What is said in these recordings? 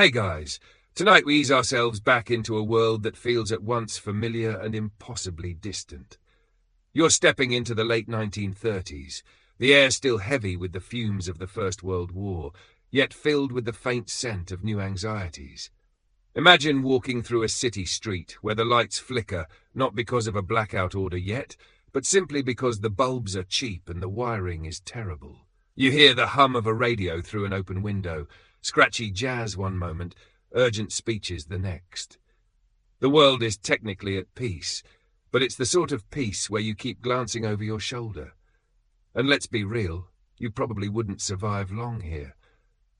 Hey guys, tonight we ease ourselves back into a world that feels at once familiar and impossibly distant. You're stepping into the late 1930s, the air still heavy with the fumes of the First World War, yet filled with the faint scent of new anxieties. Imagine walking through a city street where the lights flicker, not because of a blackout order yet, but simply because the bulbs are cheap and the wiring is terrible. You hear the hum of a radio through an open window, scratchy jazz one moment, urgent speeches the next. The world is technically at peace, but it's the sort of peace where you keep glancing over your shoulder. And let's be real, you probably wouldn't survive long here.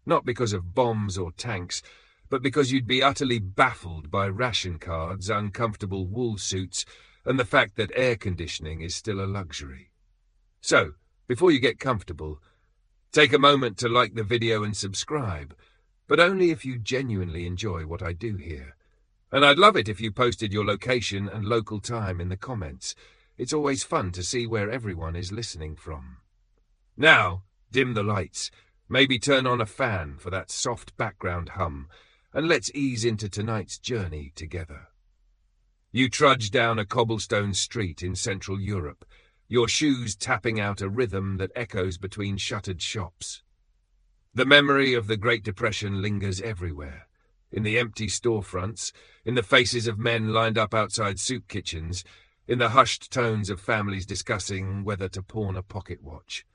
Not because of bombs or tanks, but because you'd be utterly baffled by ration cards, uncomfortable wool suits, and the fact that air conditioning is still a luxury. So, before you get comfortable, take a moment to like the video and subscribe, but only if you genuinely enjoy what I do here. And I'd love it if you posted your location and local time in the comments. It's always fun to see where everyone is listening from. Now, dim the lights, maybe turn on a fan for that soft background hum, and let's ease into tonight's journey together. You trudge down a cobblestone street in Central Europe, your shoes tapping out a rhythm that echoes between shuttered shops. The memory of the Great Depression lingers everywhere, in the empty storefronts, in the faces of men lined up outside soup kitchens, in the hushed tones of families discussing whether to pawn a pocket watch.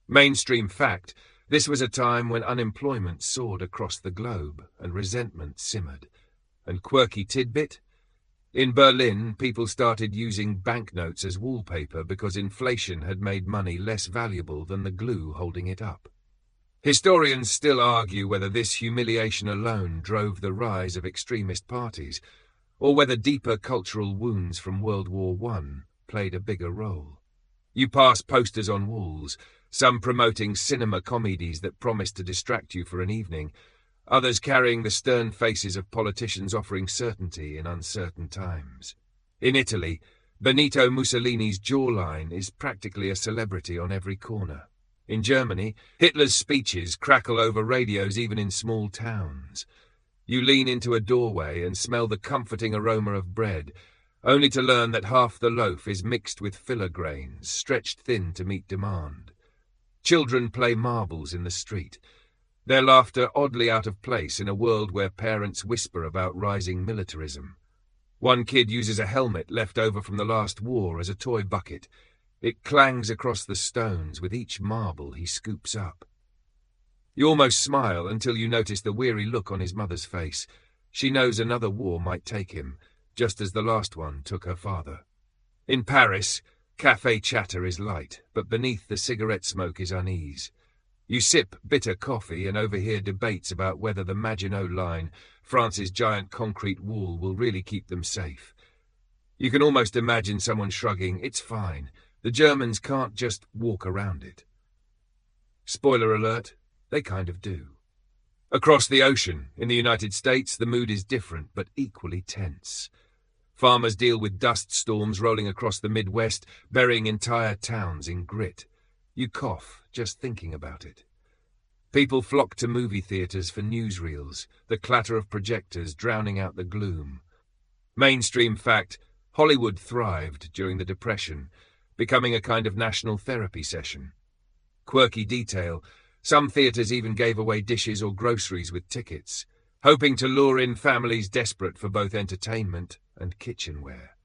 Mainstream fact, this was a time when unemployment soared across the globe and resentment simmered. And quirky tidbit? In Berlin, people started using banknotes as wallpaper because inflation had made money less valuable than the glue holding it up. Historians still argue whether this humiliation alone drove the rise of extremist parties, or whether deeper cultural wounds from World War I played a bigger role. You pass posters on walls, some promoting cinema comedies that promise to distract you for an evening, others carrying the stern faces of politicians offering certainty in uncertain times. In Italy, Benito Mussolini's jawline is practically a celebrity on every corner. In Germany, Hitler's speeches crackle over radios even in small towns. You lean into a doorway and smell the comforting aroma of bread, only to learn that half the loaf is mixed with filler grains, stretched thin to meet demand. Children play marbles in the street, their laughter oddly out of place in a world where parents whisper about rising militarism. One kid uses a helmet left over from the last war as a toy bucket. It clangs across the stones with each marble he scoops up. You almost smile until you notice the weary look on his mother's face. She knows another war might take him, just as the last one took her father. In Paris, café chatter is light, but beneath the cigarette smoke is unease. You sip bitter coffee and overhear debates about whether the Maginot Line, France's giant concrete wall, will really keep them safe. You can almost imagine someone shrugging, "It's fine. The Germans can't just walk around it." Spoiler alert, they kind of do. Across the ocean, in the United States, the mood is different but equally tense. Farmers deal with dust storms rolling across the Midwest, burying entire towns in grit. You cough just thinking about it. People flock to movie theaters for newsreels, the clatter of projectors drowning out the gloom. Mainstream fact, Hollywood thrived during the Depression, becoming a kind of national therapy session. Quirky detail, some theaters even gave away dishes or groceries with tickets, hoping to lure in families desperate for both entertainment and kitchenware.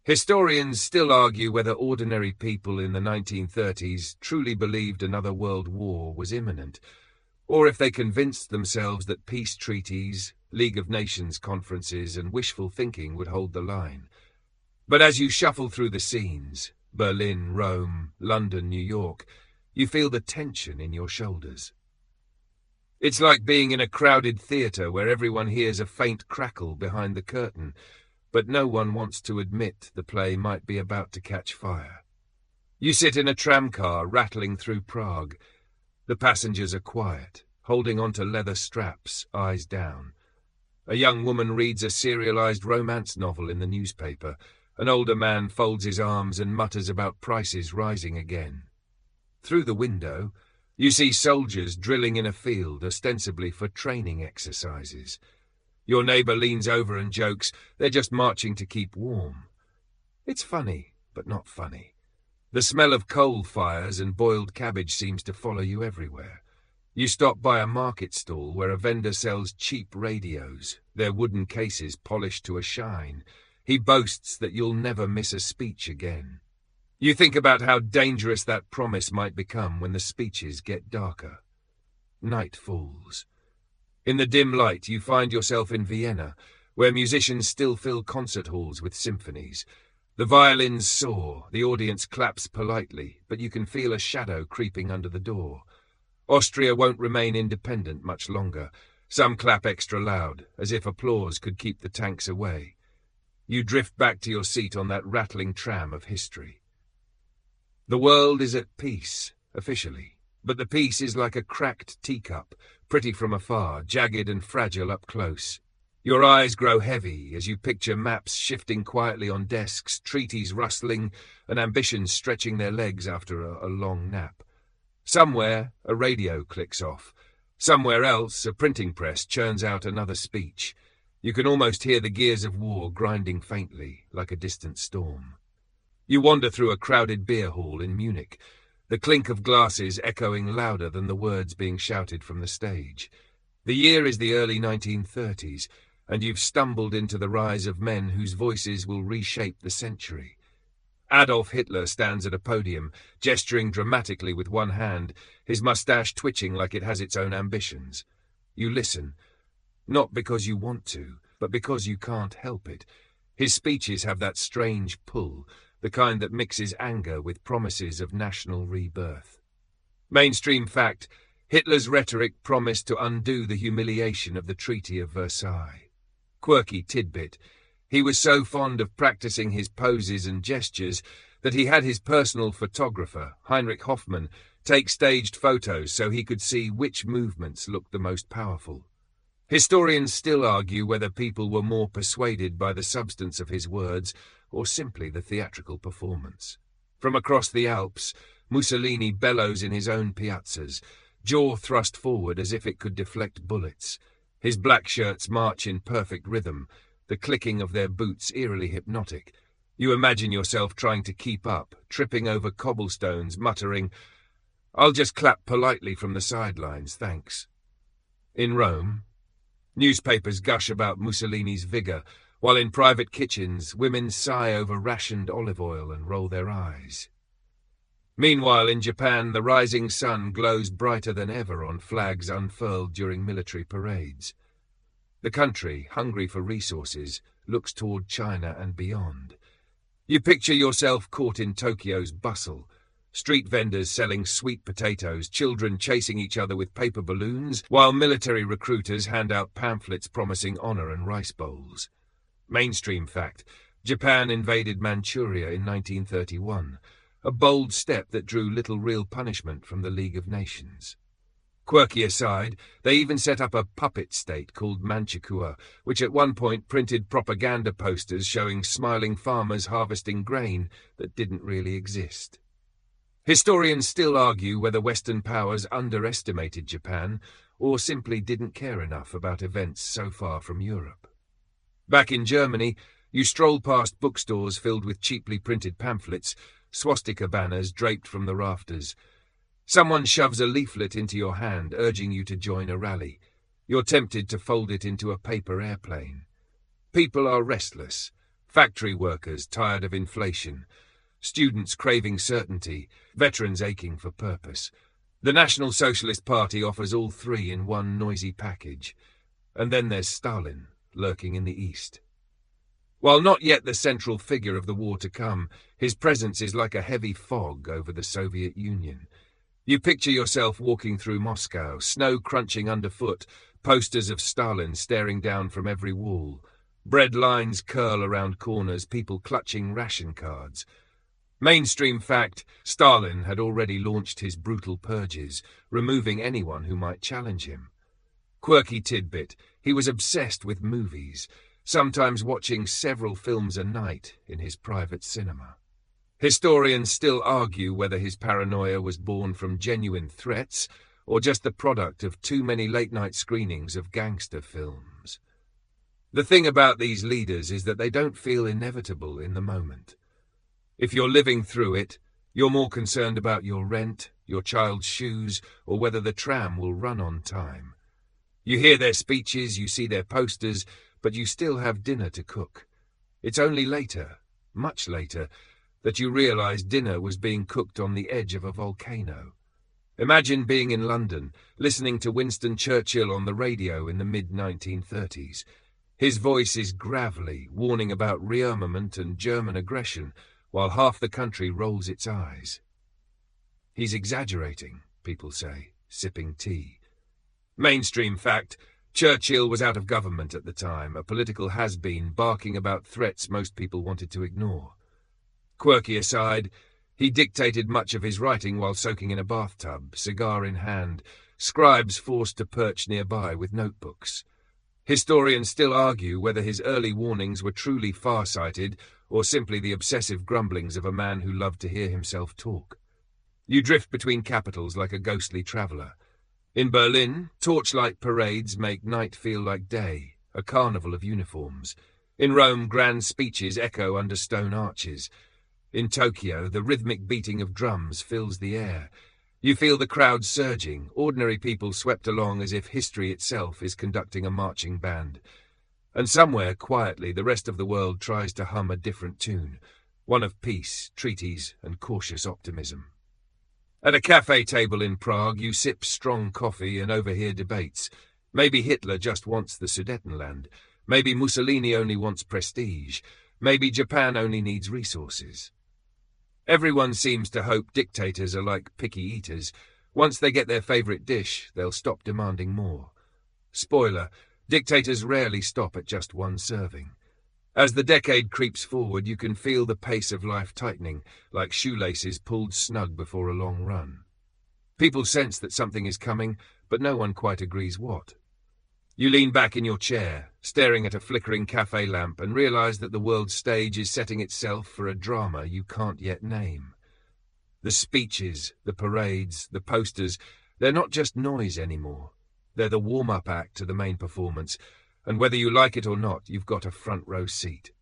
Historians still argue whether ordinary people in the 1930s truly believed another world war was imminent, or if they convinced themselves that peace treaties, League of Nations conferences, and wishful thinking would hold the line. But as you shuffle through the scenes, Berlin, Rome, London, New York, you feel the tension in your shoulders. It's like being in a crowded theater where everyone hears a faint crackle behind the curtain, but no one wants to admit the play might be about to catch fire. You sit in a tramcar rattling through Prague. The passengers are quiet, holding onto leather straps, eyes down. A young woman reads a serialized romance novel in the newspaper. An older man folds his arms and mutters about prices rising again. Through the window, You see soldiers drilling in a field, ostensibly for training exercises. Your neighbour leans over and jokes, they're just marching to keep warm. It's funny, but not funny. The smell of coal fires and boiled cabbage seems to follow you everywhere. You stop by a market stall where a vendor sells cheap radios, their wooden cases polished to a shine. He boasts that you'll never miss a speech again. You think about how dangerous that promise might become when the speeches get darker. Night falls. In the dim light, you find yourself in Vienna, where musicians still fill concert halls with symphonies. The violins soar, the audience claps politely, but you can feel a shadow creeping under the door. Austria won't remain independent much longer. Some clap extra loud, as if applause could keep the tanks away. You drift back to your seat on that rattling tram of history. The world is at peace, officially, but the peace is like a cracked teacup, pretty from afar, jagged and fragile up close. Your eyes grow heavy as you picture maps shifting quietly on desks, treaties rustling, and ambitions stretching their legs after a long nap. Somewhere, a radio clicks off. Somewhere else, a printing press churns out another speech. You can almost hear the gears of war grinding faintly, like a distant storm. You wander through a crowded beer hall in Munich, the clink of glasses echoing louder than the words being shouted from the stage. The year is the early 1930s, and you've stumbled into the rise of men whose voices will reshape the century. Adolf Hitler stands at a podium, gesturing dramatically with one hand, his mustache twitching like it has its own ambitions. You listen, not because you want to, but because you can't help it. His speeches have that strange pull, the kind that mixes anger with promises of national rebirth. Mainstream fact, Hitler's rhetoric promised to undo the humiliation of the Treaty of Versailles. Quirky tidbit, he was so fond of practicing his poses and gestures that he had his personal photographer, Heinrich Hoffmann, take staged photos so he could see which movements looked the most powerful. Historians still argue whether people were more persuaded by the substance of his words or simply the theatrical performance. From across the Alps, Mussolini bellows in his own piazzas, jaw thrust forward as if it could deflect bullets. His black shirts march in perfect rhythm, the clicking of their boots eerily hypnotic. You imagine yourself trying to keep up, tripping over cobblestones, muttering, "I'll just clap politely from the sidelines, thanks." In Rome, newspapers gush about Mussolini's vigour, while in private kitchens, women sigh over rationed olive oil and roll their eyes. Meanwhile, in Japan, the rising sun glows brighter than ever on flags unfurled during military parades. The country, hungry for resources, looks toward China and beyond. You picture yourself caught in Tokyo's bustle, street vendors selling sweet potatoes, children chasing each other with paper balloons, while military recruiters hand out pamphlets promising honor and rice bowls. Mainstream fact, Japan invaded Manchuria in 1931, a bold step that drew little real punishment from the League of Nations. Quirky aside, they even set up a puppet state called Manchukuo, which at one point printed propaganda posters showing smiling farmers harvesting grain that didn't really exist. Historians still argue whether Western powers underestimated Japan or simply didn't care enough about events so far from Europe. Back in Germany, you stroll past bookstores filled with cheaply printed pamphlets, swastika banners draped from the rafters. Someone shoves a leaflet into your hand, urging you to join a rally. You're tempted to fold it into a paper airplane. People are restless. Factory workers tired of inflation. Students craving certainty. Veterans aching for purpose. The National Socialist Party offers all three in one noisy package. And then there's Stalin, lurking in the east. While not yet the central figure of the war to come, his presence is like a heavy fog over the Soviet Union. You picture yourself walking through Moscow, snow crunching underfoot, posters of Stalin staring down from every wall. Bread lines curl around corners, people clutching ration cards. Mainstream fact, Stalin had already launched his brutal purges, removing anyone who might challenge him. Quirky tidbit, he was obsessed with movies, sometimes watching several films a night in his private cinema. Historians still argue whether his paranoia was born from genuine threats or just the product of too many late-night screenings of gangster films. The thing about these leaders is that they don't feel inevitable in the moment. If you're living through it, you're more concerned about your rent, your child's shoes, or whether the tram will run on time. You hear their speeches, you see their posters, but you still have dinner to cook. It's only later, much later, that you realize dinner was being cooked on the edge of a volcano. Imagine being in London, listening to Winston Churchill on the radio in the mid-1930s. His voice is gravelly, warning about rearmament and German aggression, while half the country rolls its eyes. He's exaggerating, people say, sipping tea. Mainstream fact, Churchill was out of government at the time, a political has-been barking about threats most people wanted to ignore. Quirky aside, he dictated much of his writing while soaking in a bathtub, cigar in hand, scribes forced to perch nearby with notebooks. Historians still argue whether his early warnings were truly far-sighted or simply the obsessive grumblings of a man who loved to hear himself talk. You drift between capitals like a ghostly traveller. In Berlin, torchlight parades make night feel like day, a carnival of uniforms. In Rome, grand speeches echo under stone arches. In Tokyo, the rhythmic beating of drums fills the air. You feel the crowd surging, ordinary people swept along as if history itself is conducting a marching band. And somewhere, quietly, the rest of the world tries to hum a different tune, one of peace, treaties, and cautious optimism. At a cafe table in Prague, you sip strong coffee and overhear debates. Maybe Hitler just wants the Sudetenland. Maybe Mussolini only wants prestige. Maybe Japan only needs resources. Everyone seems to hope dictators are like picky eaters. Once they get their favourite dish, they'll stop demanding more. Spoiler, dictators rarely stop at just one serving. As the decade creeps forward, you can feel the pace of life tightening, like shoelaces pulled snug before a long run. People sense that something is coming, but no one quite agrees what. You lean back in your chair, staring at a flickering cafe lamp, and realize that the world's stage is setting itself for a drama you can't yet name. The speeches, the parades, the posters, they're not just noise anymore. They're the warm-up act to the main performance, and whether you like it or not, you've got a front-row seat.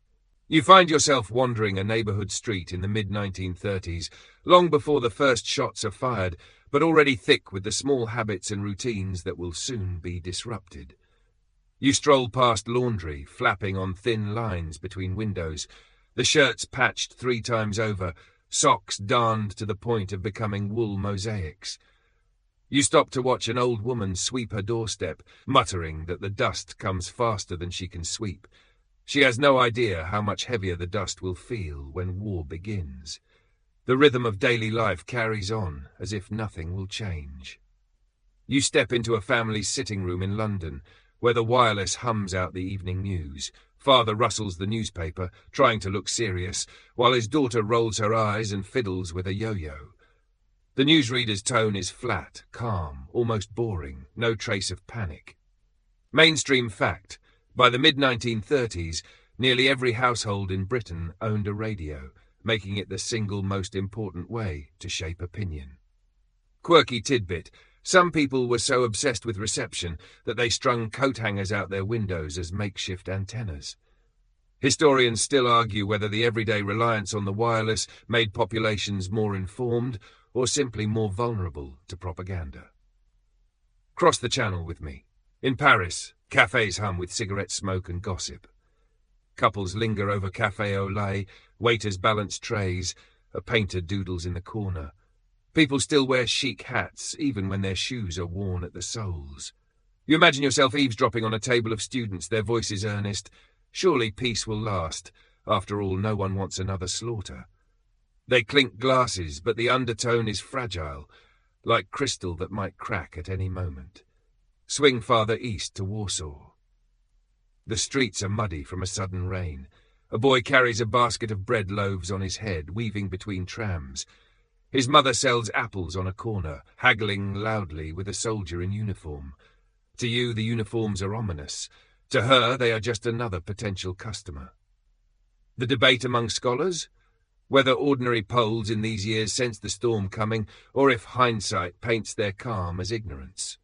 You find yourself wandering a neighbourhood street in the mid-1930s, long before the first shots are fired, but already thick with the small habits and routines that will soon be disrupted. You stroll past laundry, flapping on thin lines between windows, the shirts patched 3 times over, socks darned to the point of becoming wool mosaics. You stop to watch an old woman sweep her doorstep, muttering that the dust comes faster than she can sweep. She has no idea how much heavier the dust will feel when war begins. The rhythm of daily life carries on, as if nothing will change. You step into a family's sitting room in London, where the wireless hums out the evening news. Father rustles the newspaper, trying to look serious, while his daughter rolls her eyes and fiddles with a yo-yo. The newsreader's tone is flat, calm, almost boring, no trace of panic. Mainstream fact, by the mid-1930s, nearly every household in Britain owned a radio, making it the single most important way to shape opinion. Quirky tidbit, some people were so obsessed with reception that they strung coat hangers out their windows as makeshift antennas. Historians still argue whether the everyday reliance on the wireless made populations more informed or simply more vulnerable to propaganda. Cross the channel with me. In Paris, cafes hum with cigarette smoke and gossip. Couples linger over café au lait, waiters balance trays, a painter doodles in the corner. People still wear chic hats, even when their shoes are worn at the soles. You imagine yourself eavesdropping on a table of students, their voices earnest. Surely peace will last. After all, no one wants another slaughter. They clink glasses, but the undertone is fragile, like crystal that might crack at any moment. Swing farther east to Warsaw. The streets are muddy from a sudden rain. A boy carries a basket of bread loaves on his head, weaving between trams. His mother sells apples on a corner, haggling loudly with a soldier in uniform. To you, the uniforms are ominous. To her, they are just another potential customer. The debate among scholars? whether ordinary Poles in these years sense the storm coming, or if hindsight paints their calm as ignorance.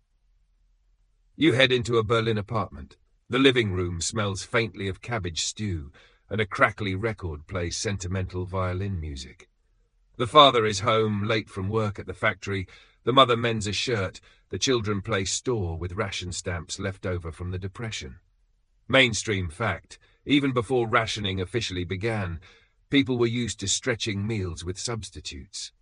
You head into a Berlin apartment. The living room smells faintly of cabbage stew, and a crackly record plays sentimental violin music. The father is home, late from work at the factory. The mother mends a shirt. The children play store with ration stamps left over from the Depression. Mainstream fact, even before rationing officially began, people were used to stretching meals with substitutes.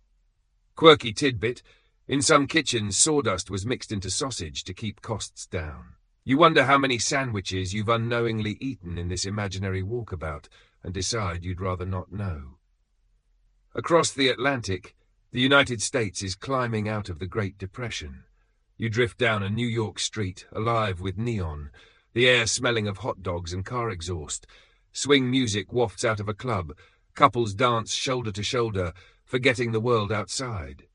Quirky tidbit, in some kitchens sawdust was mixed into sausage to keep costs down. You wonder how many sandwiches you've unknowingly eaten in this imaginary walkabout and decide you'd rather not know. Across the Atlantic, the United States is climbing out of the Great Depression. You drift down a New York street, alive with neon, the air smelling of hot dogs and car exhaust. Swing music wafts out of a club. Couples dance shoulder to shoulder, forgetting the world outside.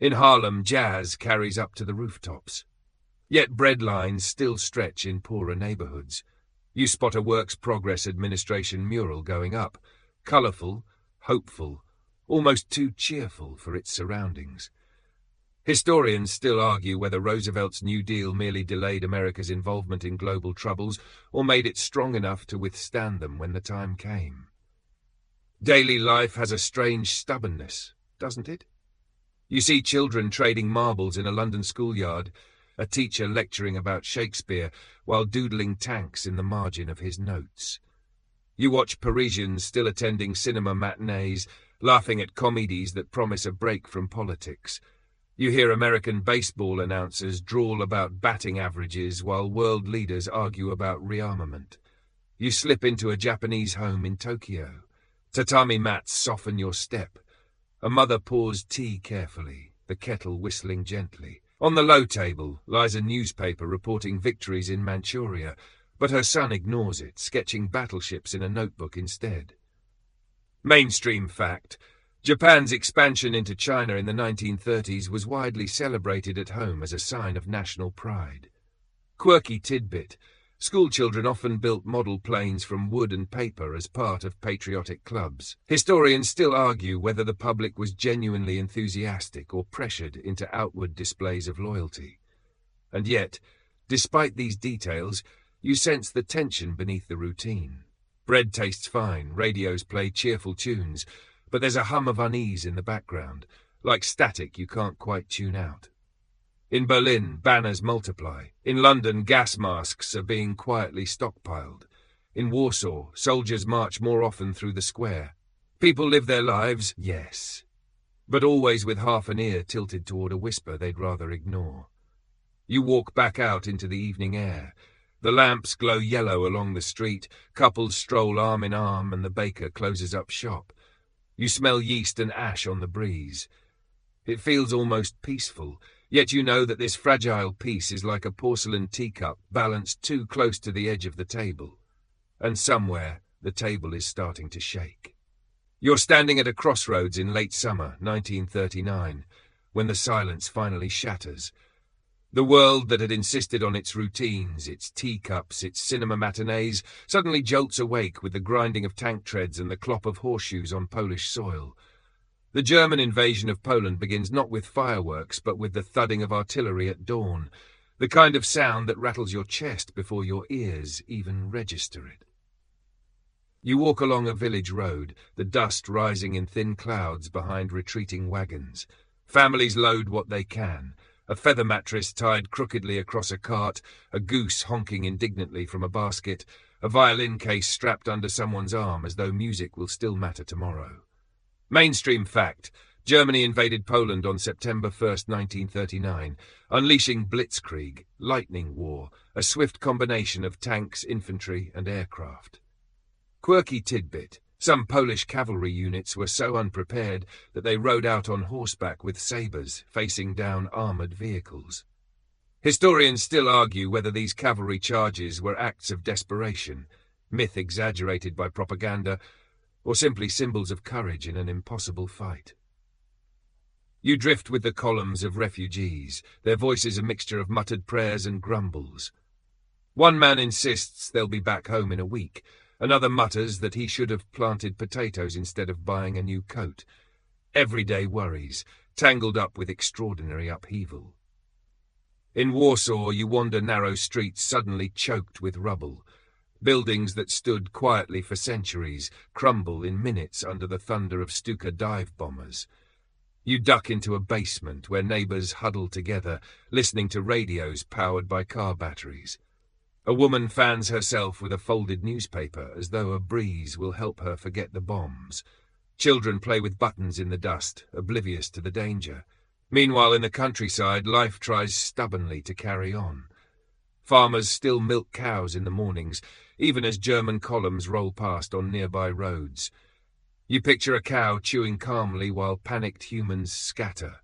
In Harlem, jazz carries up to the rooftops. Yet bread lines still stretch in poorer neighborhoods. You spot a Works Progress Administration mural going up, colorful, hopeful, almost too cheerful for its surroundings. Historians still argue whether Roosevelt's New Deal merely delayed America's involvement in global troubles or made it strong enough to withstand them when the time came. Daily life has a strange stubbornness, doesn't it? You see children trading marbles in a London schoolyard, a teacher lecturing about Shakespeare while doodling tanks in the margin of his notes. You watch Parisians still attending cinema matinees, laughing at comedies that promise a break from politics. You hear American baseball announcers drawl about batting averages while world leaders argue about rearmament. You slip into a Japanese home in Tokyo. Tatami mats soften your step. A mother pours tea carefully, the kettle whistling gently. On the low table lies a newspaper reporting victories in Manchuria, but her son ignores it, sketching battleships in a notebook instead. Mainstream fact, Japan's expansion into China in the 1930s was widely celebrated at home as a sign of national pride. Quirky tidbit, schoolchildren often built model planes from wood and paper as part of patriotic clubs. Historians still argue whether the public was genuinely enthusiastic or pressured into outward displays of loyalty. And yet, despite these details, you sense the tension beneath the routine. Bread tastes fine, radios play cheerful tunes, but there's a hum of unease in the background, like static you can't quite tune out. In Berlin, banners multiply. In London, gas masks are being quietly stockpiled. In Warsaw, soldiers march more often through the square. People live their lives, yes, but always with half an ear tilted toward a whisper they'd rather ignore. You walk back out into the evening air. The lamps glow yellow along the street, couples stroll arm in arm, and the baker closes up shop. You smell yeast and ash on the breeze. It feels almost peaceful, yet you know that this fragile peace is like a porcelain teacup balanced too close to the edge of the table. And somewhere, the table is starting to shake. You're standing at a crossroads in late summer, 1939, when the silence finally shatters. The world that had insisted on its routines, its teacups, its cinema matinees, suddenly jolts awake with the grinding of tank treads and the clop of horseshoes on Polish soil. The German invasion of Poland begins not with fireworks, but with the thudding of artillery at dawn, the kind of sound that rattles your chest before your ears even register it. You walk along a village road, the dust rising in thin clouds behind retreating wagons. Families load what they can. A feather mattress tied crookedly across a cart, a goose honking indignantly from a basket, a violin case strapped under someone's arm as though music will still matter tomorrow. Mainstream fact, Germany invaded Poland on September 1st, 1939, unleashing blitzkrieg, lightning war, a swift combination of tanks, infantry, and aircraft. Quirky tidbit, some Polish cavalry units were so unprepared that they rode out on horseback with sabres, facing down armoured vehicles. Historians still argue whether these cavalry charges were acts of desperation, myth exaggerated by propaganda, or simply symbols of courage in an impossible fight. You drift with the columns of refugees, their voices a mixture of muttered prayers and grumbles. One man insists they'll be back home in a week. Another mutters that he should have planted potatoes instead of buying a new coat. Everyday worries, tangled up with extraordinary upheaval. In Warsaw, you wander narrow streets suddenly choked with rubble. Buildings that stood quietly for centuries crumble in minutes under the thunder of Stuka dive bombers. You duck into a basement where neighbors huddle together, listening to radios powered by car batteries. A woman fans herself with a folded newspaper as though a breeze will help her forget the bombs. Children play with buttons in the dust, oblivious to the danger. Meanwhile, in the countryside, life tries stubbornly to carry on. Farmers still milk cows in the mornings, even as German columns roll past on nearby roads. You picture a cow chewing calmly while panicked humans scatter.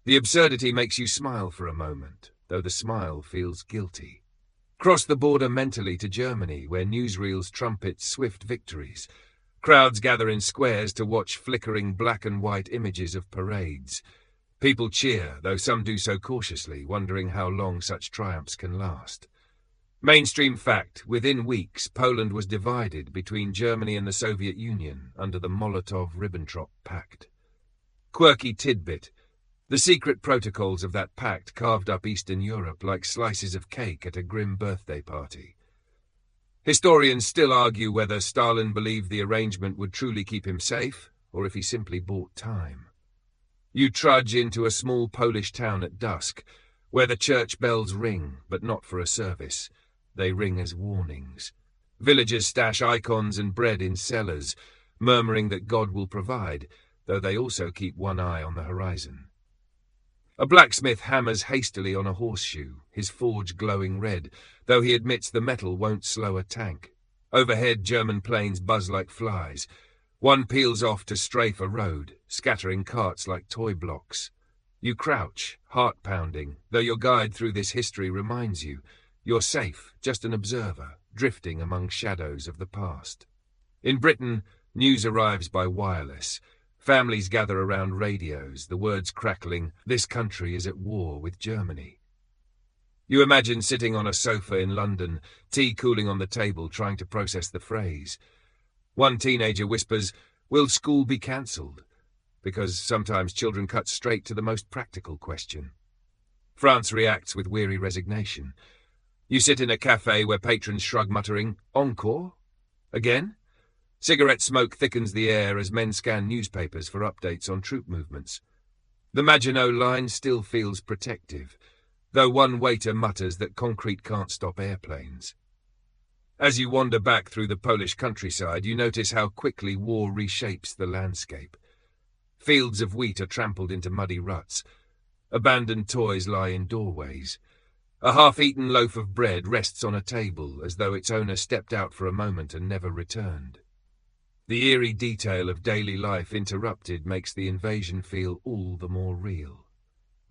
The absurdity makes you smile for a moment, though the smile feels guilty. Cross the border mentally to Germany, where newsreels trumpet swift victories. Crowds gather in squares to watch flickering black and white images of parades. People cheer, though some do so cautiously, wondering how long such triumphs can last. Mainstream fact, within weeks, Poland was divided between Germany and the Soviet Union under the Molotov-Ribbentrop Pact. Quirky tidbit. The secret protocols of that pact carved up Eastern Europe like slices of cake at a grim birthday party. Historians still argue whether Stalin believed the arrangement would truly keep him safe, or if he simply bought time. You trudge into a small Polish town at dusk, where the church bells ring, but not for a service. They ring as warnings. Villagers stash icons and bread in cellars, murmuring that God will provide, though they also keep one eye on the horizon. A blacksmith hammers hastily on a horseshoe, his forge glowing red, though he admits the metal won't slow a tank. Overhead, German planes buzz like flies. One peels off to strafe a road, scattering carts like toy blocks. You crouch, heart pounding, though your guide through this history reminds you, you're safe, just an observer, drifting among shadows of the past. In Britain, news arrives by wireless. Families gather around radios, the words crackling, "This country is at war with Germany." You imagine sitting on a sofa in London, tea cooling on the table, trying to process the phrase. One teenager whispers, "Will school be cancelled?" Because sometimes children cut straight to the most practical question. France reacts with weary resignation. You sit in a cafe where patrons shrug, muttering, "Encore? Again?" Cigarette smoke thickens the air as men scan newspapers for updates on troop movements. The Maginot Line still feels protective, though one waiter mutters that concrete can't stop airplanes. As you wander back through the Polish countryside, you notice how quickly war reshapes the landscape. Fields of wheat are trampled into muddy ruts. Abandoned toys lie in doorways. A half-eaten loaf of bread rests on a table as though its owner stepped out for a moment and never returned. The eerie detail of daily life interrupted makes the invasion feel all the more real.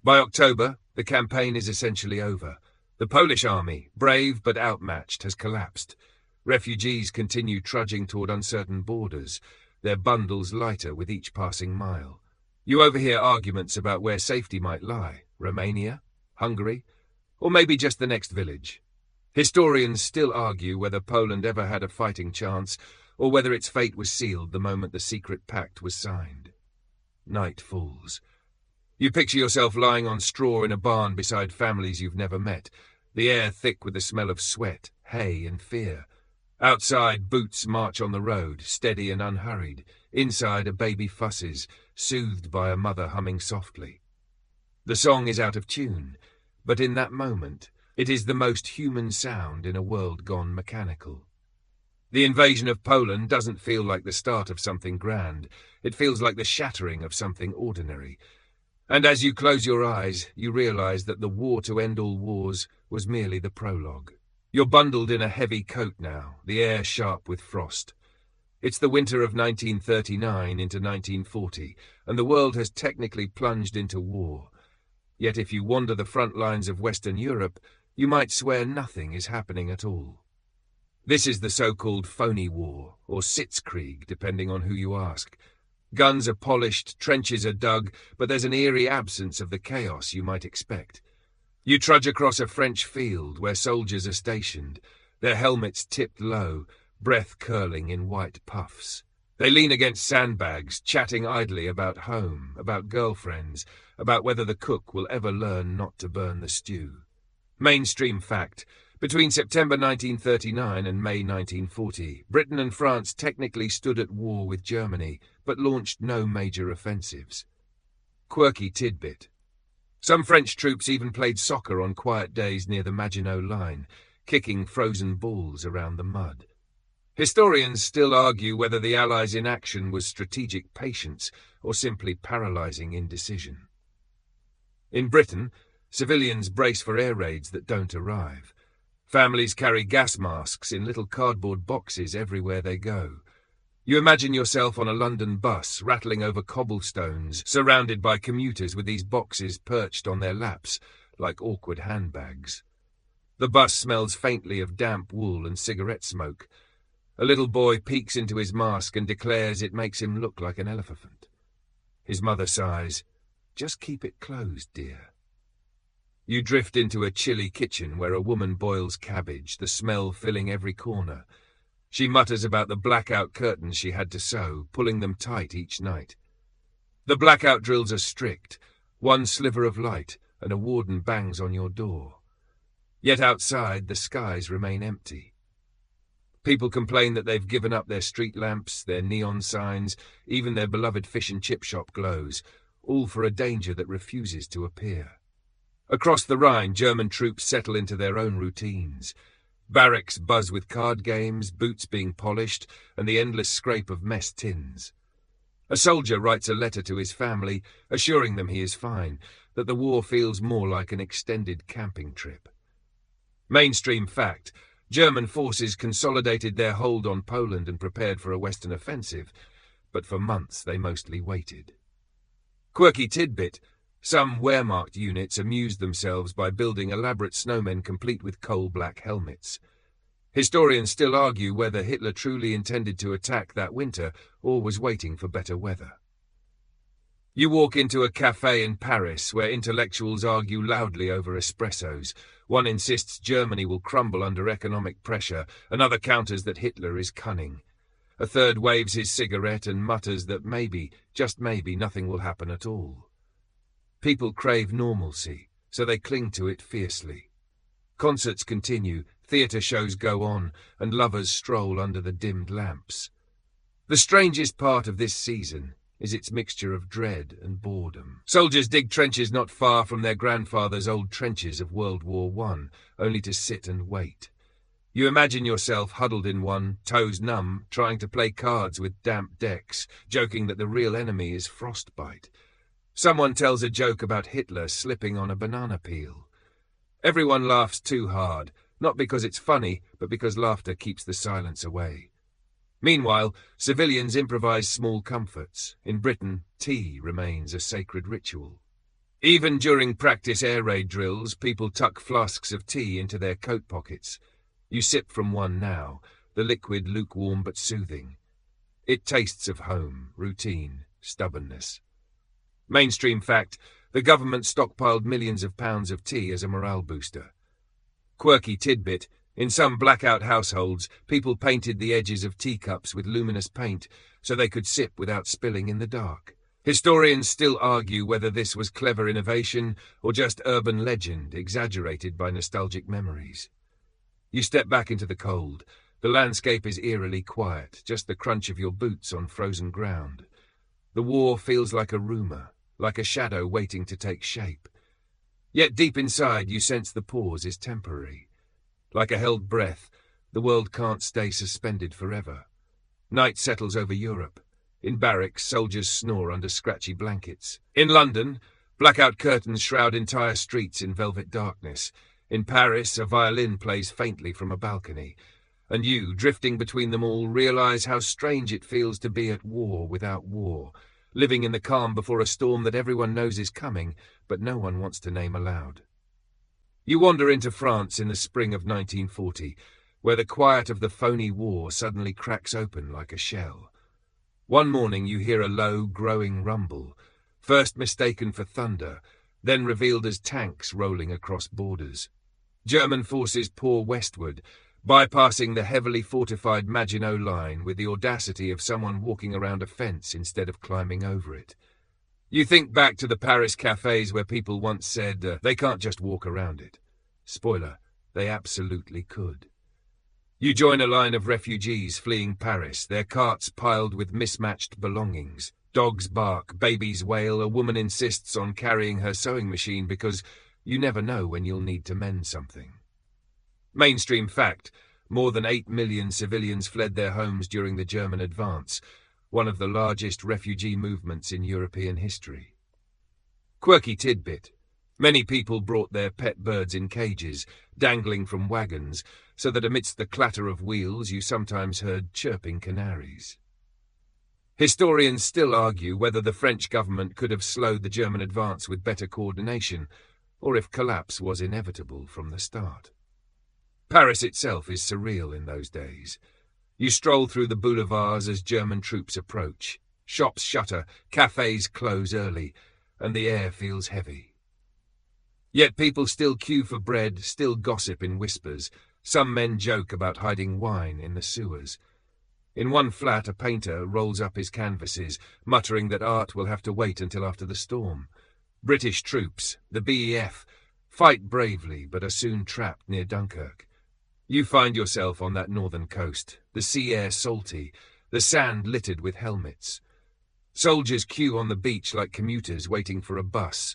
By October, the campaign is essentially over. The Polish army, brave but outmatched, has collapsed. Refugees continue trudging toward uncertain borders, their bundles lighter with each passing mile. You overhear arguments about where safety might lie: Romania, Hungary, or maybe just the next village. Historians still argue whether Poland ever had a fighting chance, or whether its fate was sealed the moment the secret pact was signed. Night falls. You picture yourself lying on straw in a barn beside families you've never met, the air thick with the smell of sweat, hay, and fear. Outside, boots march on the road, steady and unhurried. Inside, a baby fusses, soothed by a mother humming softly. The song is out of tune, but in that moment, it is the most human sound in a world gone mechanical. The invasion of Poland doesn't feel like the start of something grand. It feels like the shattering of something ordinary. And as you close your eyes, you realize that the war to end all wars was merely the prologue. You're bundled in a heavy coat now, the air sharp with frost. It's the winter of 1939 into 1940, and the world has technically plunged into war. Yet if you wander the front lines of Western Europe, you might swear nothing is happening at all. This is the so-called phony war, or Sitzkrieg, depending on who you ask. Guns are polished, trenches are dug, but there's an eerie absence of the chaos you might expect. You trudge across a French field where soldiers are stationed, their helmets tipped low, breath curling in white puffs. They lean against sandbags, chatting idly about home, about girlfriends, about whether the cook will ever learn not to burn the stew. Mainstream fact: between September 1939 and May 1940, Britain and France technically stood at war with Germany, but launched no major offensives. Quirky tidbit: some French troops even played soccer on quiet days near the Maginot Line, kicking frozen balls around the mud. Historians still argue whether the Allies' inaction was strategic patience or simply paralyzing indecision. In Britain, civilians brace for air raids that don't arrive. Families carry gas masks in little cardboard boxes everywhere they go. You imagine yourself on a London bus, rattling over cobblestones, surrounded by commuters with these boxes perched on their laps, like awkward handbags. The bus smells faintly of damp wool and cigarette smoke. A little boy peeks into his mask and declares it makes him look like an elephant. His mother sighs, "Just keep it closed, dear." You drift into a chilly kitchen where a woman boils cabbage, the smell filling every corner. She mutters about the blackout curtains she had to sew, pulling them tight each night. The blackout drills are strict, one sliver of light, and a warden bangs on your door. Yet outside, the skies remain empty. People complain that they've given up their street lamps, their neon signs, even their beloved fish and chip shop glows, all for a danger that refuses to appear. Across the Rhine, German troops settle into their own routines. Barracks buzz with card games, boots being polished, and the endless scrape of mess tins. A soldier writes a letter to his family, assuring them he is fine, that the war feels more like an extended camping trip. Mainstream fact: German forces consolidated their hold on Poland and prepared for a Western offensive, but for months they mostly waited. Quirky tidbit: some Wehrmacht units amused themselves by building elaborate snowmen complete with coal-black helmets. Historians still argue whether Hitler truly intended to attack that winter or was waiting for better weather. You walk into a cafe in Paris where intellectuals argue loudly over espressos. One insists Germany will crumble under economic pressure, another counters that Hitler is cunning. A third waves his cigarette and mutters that maybe, just maybe, nothing will happen at all. People crave normalcy, so they cling to it fiercely. Concerts continue, theatre shows go on, and lovers stroll under the dimmed lamps. The strangest part of this season is its mixture of dread and boredom. Soldiers dig trenches not far from their grandfathers' old trenches of World War I, only to sit and wait. You imagine yourself huddled in one, toes numb, trying to play cards with damp decks, joking that the real enemy is frostbite. Someone tells a joke about Hitler slipping on a banana peel. Everyone laughs too hard, not because it's funny, but because laughter keeps the silence away. Meanwhile, civilians improvise small comforts. In Britain, tea remains a sacred ritual. Even during practice air raid drills, people tuck flasks of tea into their coat pockets. You sip from one now, the liquid lukewarm but soothing. It tastes of home, routine, stubbornness. Mainstream fact: the government stockpiled millions of pounds of tea as a morale booster. Quirky tidbit: in some blackout households, people painted the edges of teacups with luminous paint so they could sip without spilling in the dark. Historians still argue whether this was clever innovation or just urban legend exaggerated by nostalgic memories. You step back into the cold. The landscape is eerily quiet, just the crunch of your boots on frozen ground. The war feels like a rumor, like a shadow waiting to take shape. Yet deep inside you sense the pause is temporary. Like a held breath, the world can't stay suspended forever. Night settles over Europe. In barracks, soldiers snore under scratchy blankets. In London, blackout curtains shroud entire streets in velvet darkness. In Paris, a violin plays faintly from a balcony. And you, drifting between them all, realize how strange it feels to be at war without war, living in the calm before a storm that everyone knows is coming, but no one wants to name aloud. You wander into France in the spring of 1940, where the quiet of the phony war suddenly cracks open like a shell. One morning you hear a low, growing rumble, first mistaken for thunder, then revealed as tanks rolling across borders. German forces pour westward, bypassing the heavily fortified Maginot Line with the audacity of someone walking around a fence instead of climbing over it. You think back to the Paris cafes where people once said they can't just walk around it. Spoiler, they absolutely could. You join a line of refugees fleeing Paris, their carts piled with mismatched belongings. Dogs bark, babies wail, a woman insists on carrying her sewing machine because you never know when you'll need to mend something. Mainstream fact, more than 8 million civilians fled their homes during the German advance, one of the largest refugee movements in European history. Quirky tidbit. Many people brought their pet birds in cages, dangling from wagons, so that amidst the clatter of wheels you sometimes heard chirping canaries. Historians still argue whether the French government could have slowed the German advance with better coordination, or if collapse was inevitable from the start. Paris itself is surreal in those days. You stroll through the boulevards as German troops approach. Shops shutter, cafes close early, and the air feels heavy. Yet people still queue for bread, still gossip in whispers. Some men joke about hiding wine in the sewers. In one flat, a painter rolls up his canvases, muttering that art will have to wait until after the storm. British troops, the BEF, fight bravely but are soon trapped near Dunkirk. You find yourself on that northern coast, the sea air salty, the sand littered with helmets. Soldiers queue on the beach like commuters waiting for a bus,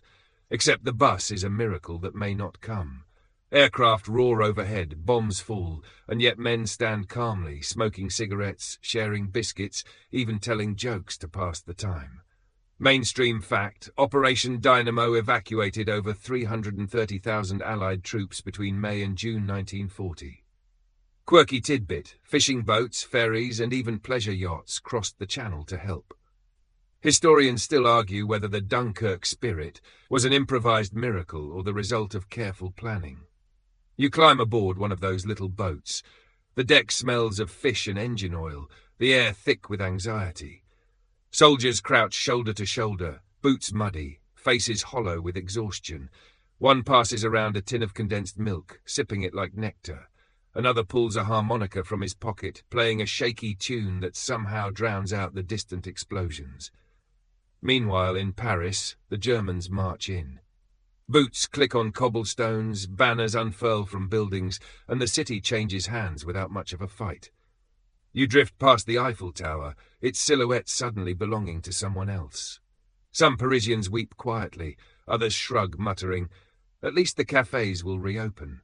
except the bus is a miracle that may not come. Aircraft roar overhead, bombs fall, and yet men stand calmly, smoking cigarettes, sharing biscuits, even telling jokes to pass the time. Mainstream fact, Operation Dynamo evacuated over 330,000 Allied troops between May and June 1940. Quirky tidbit, fishing boats, ferries, and even pleasure yachts crossed the channel to help. Historians still argue whether the Dunkirk spirit was an improvised miracle or the result of careful planning. You climb aboard one of those little boats. The deck smells of fish and engine oil, the air thick with anxiety. Soldiers crouch shoulder to shoulder, boots muddy, faces hollow with exhaustion. One passes around a tin of condensed milk, sipping it like nectar. Another pulls a harmonica from his pocket, playing a shaky tune that somehow drowns out the distant explosions. Meanwhile, in Paris, the Germans march in. Boots click on cobblestones, banners unfurl from buildings, and the city changes hands without much of a fight. You drift past the Eiffel Tower, its silhouette suddenly belonging to someone else. Some Parisians weep quietly, others shrug, muttering, "At least the cafes will reopen."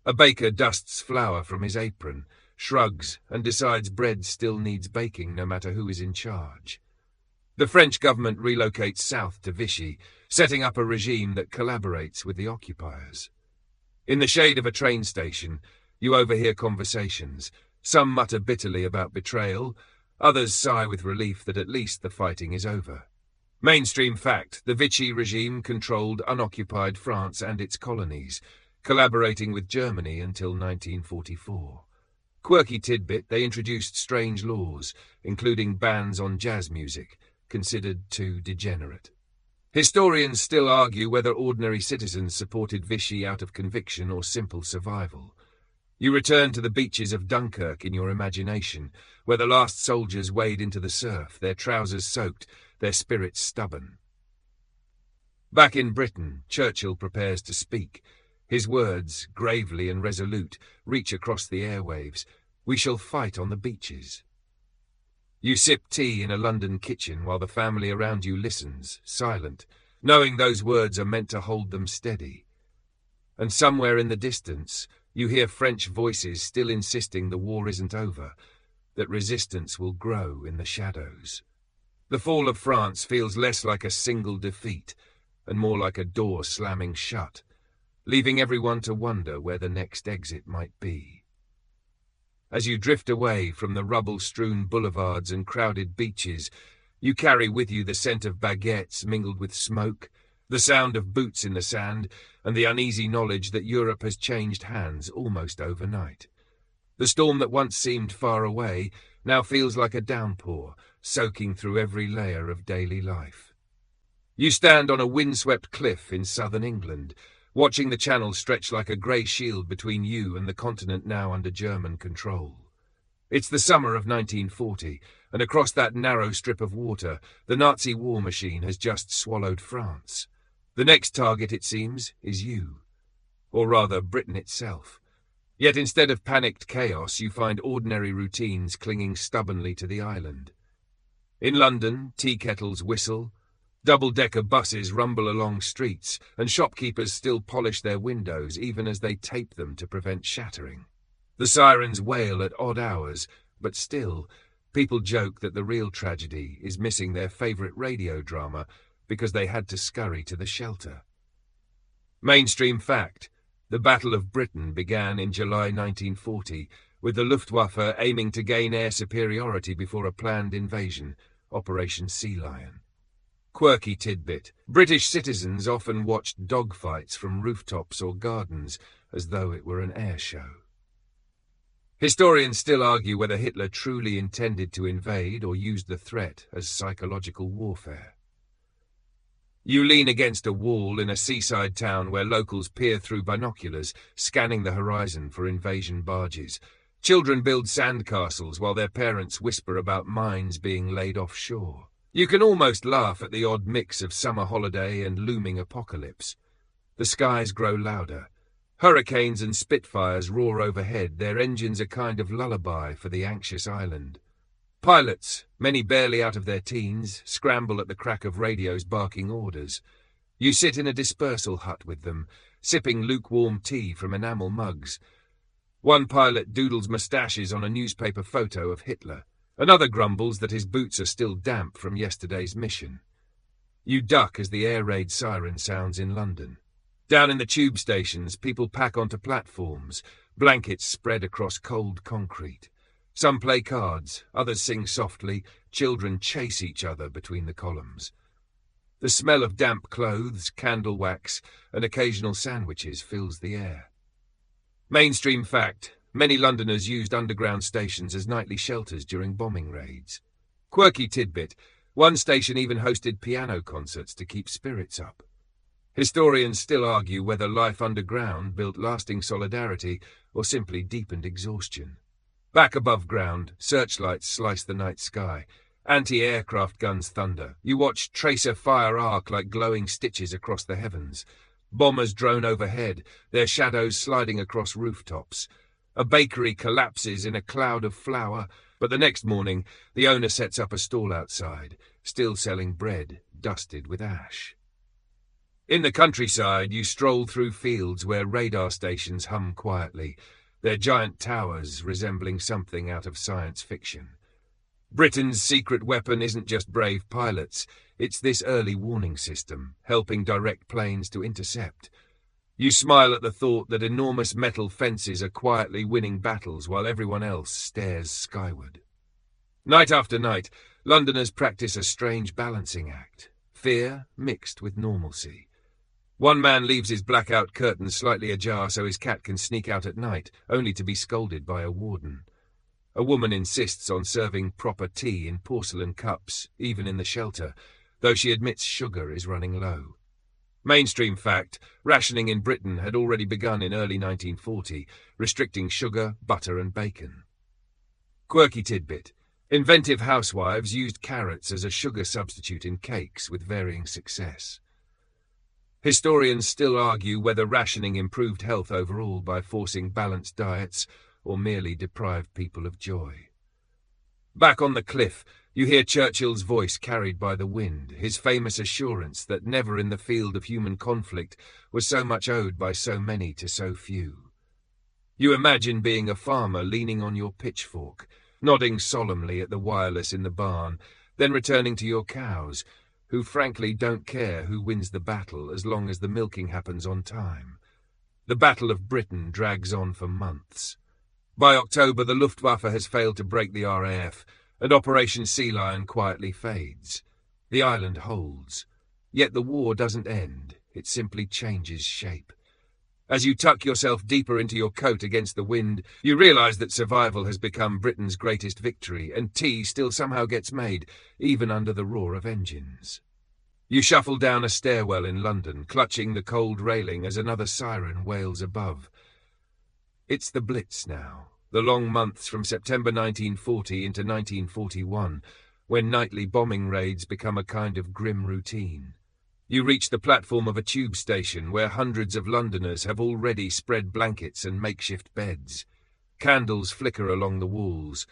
A baker dusts flour from his apron, shrugs, and decides bread still needs baking no matter who is in charge. The French government relocates south to Vichy, setting up a regime that collaborates with the occupiers. In the shade of a train station, you overhear conversations. Some mutter bitterly about betrayal, others sigh with relief that at least the fighting is over. Mainstream fact, the Vichy regime controlled unoccupied France and its colonies, collaborating with Germany until 1944. Quirky tidbit, they introduced strange laws, including bans on jazz music, considered too degenerate. Historians still argue whether ordinary citizens supported Vichy out of conviction or simple survival. You return to the beaches of Dunkirk in your imagination, where the last soldiers wade into the surf, their trousers soaked, their spirits stubborn. Back in Britain, Churchill prepares to speak. His words, gravely and resolute, reach across the airwaves. "We shall fight on the beaches." You sip tea in a London kitchen while the family around you listens, silent, knowing those words are meant to hold them steady. And somewhere in the distance, you hear French voices still insisting the war isn't over, that resistance will grow in the shadows. The fall of France feels less like a single defeat and more like a door slamming shut, leaving everyone to wonder where the next exit might be. As you drift away from the rubble-strewn boulevards and crowded beaches, you carry with you the scent of baguettes mingled with smoke, the sound of boots in the sand, and the uneasy knowledge that Europe has changed hands almost overnight. The storm that once seemed far away now feels like a downpour, soaking through every layer of daily life. You stand on a windswept cliff in southern England, watching the channel stretch like a grey shield between you and the continent now under German control. It's the summer of 1940, and across that narrow strip of water, the Nazi war machine has just swallowed France. The next target, it seems, is you. Or rather, Britain itself. Yet instead of panicked chaos, you find ordinary routines clinging stubbornly to the island. In London, tea kettles whistle, double-decker buses rumble along streets, and shopkeepers still polish their windows even as they tape them to prevent shattering. The sirens wail at odd hours, but still, people joke that the real tragedy is missing their favourite radio drama because they had to scurry to the shelter. Mainstream fact: the Battle of Britain began in July 1940, with the Luftwaffe aiming to gain air superiority before a planned invasion, Operation Sea Lion. Quirky tidbit: British citizens often watched dogfights from rooftops or gardens as though it were an air show. Historians still argue whether Hitler truly intended to invade or used the threat as psychological warfare. You lean against a wall in a seaside town where locals peer through binoculars, scanning the horizon for invasion barges. Children build sandcastles while their parents whisper about mines being laid offshore. You can almost laugh at the odd mix of summer holiday and looming apocalypse. The skies grow louder. Hurricanes and Spitfires roar overhead, their engines a kind of lullaby for the anxious island. Pilots, many barely out of their teens, scramble at the crack of radios barking orders. You sit in a dispersal hut with them, sipping lukewarm tea from enamel mugs. One pilot doodles moustaches on a newspaper photo of Hitler. Another grumbles that his boots are still damp from yesterday's mission. You duck as the air raid siren sounds in London. Down in the tube stations, people pack onto platforms, blankets spread across cold concrete. Some play cards, others sing softly, children chase each other between the columns. The smell of damp clothes, candle wax, and occasional sandwiches fills the air. Mainstream fact: many Londoners used underground stations as nightly shelters during bombing raids. Quirky tidbit: one station even hosted piano concerts to keep spirits up. Historians still argue whether life underground built lasting solidarity or simply deepened exhaustion. Back above ground, searchlights slice the night sky. Anti-aircraft guns thunder. You watch tracer fire arc like glowing stitches across the heavens. Bombers drone overhead, their shadows sliding across rooftops. A bakery collapses in a cloud of flour, but the next morning, the owner sets up a stall outside, still selling bread dusted with ash. In the countryside, you stroll through fields where radar stations hum quietly, their giant towers resembling something out of science fiction. Britain's secret weapon isn't just brave pilots, it's this early warning system, helping direct planes to intercept. You smile at the thought that enormous metal fences are quietly winning battles while everyone else stares skyward. Night after night, Londoners practice a strange balancing act, fear mixed with normalcy. One man leaves his blackout curtains slightly ajar so his cat can sneak out at night, only to be scolded by a warden. A woman insists on serving proper tea in porcelain cups, even in the shelter, though she admits sugar is running low. Mainstream fact: rationing in Britain had already begun in early 1940, restricting sugar, butter and bacon. Quirky tidbit: inventive housewives used carrots as a sugar substitute in cakes with varying success. Historians still argue whether rationing improved health overall by forcing balanced diets or merely deprived people of joy. Back on the cliff, you hear Churchill's voice carried by the wind, his famous assurance that never in the field of human conflict was so much owed by so many to so few. You imagine being a farmer leaning on your pitchfork, nodding solemnly at the wireless in the barn, then returning to your cows, who frankly don't care who wins the battle as long as the milking happens on time. The Battle of Britain drags on for months. By October, the Luftwaffe has failed to break the RAF, and Operation Sea Lion quietly fades. The island holds. Yet the war doesn't end, it simply changes shape. As you tuck yourself deeper into your coat against the wind, you realize that survival has become Britain's greatest victory, and tea still somehow gets made, even under the roar of engines. You shuffle down a stairwell in London, clutching the cold railing as another siren wails above. It's the Blitz now, the long months from September 1940 into 1941, when nightly bombing raids become a kind of grim routine. You reach the platform of a tube station where hundreds of Londoners have already spread blankets and makeshift beds. Candles flicker along the walls,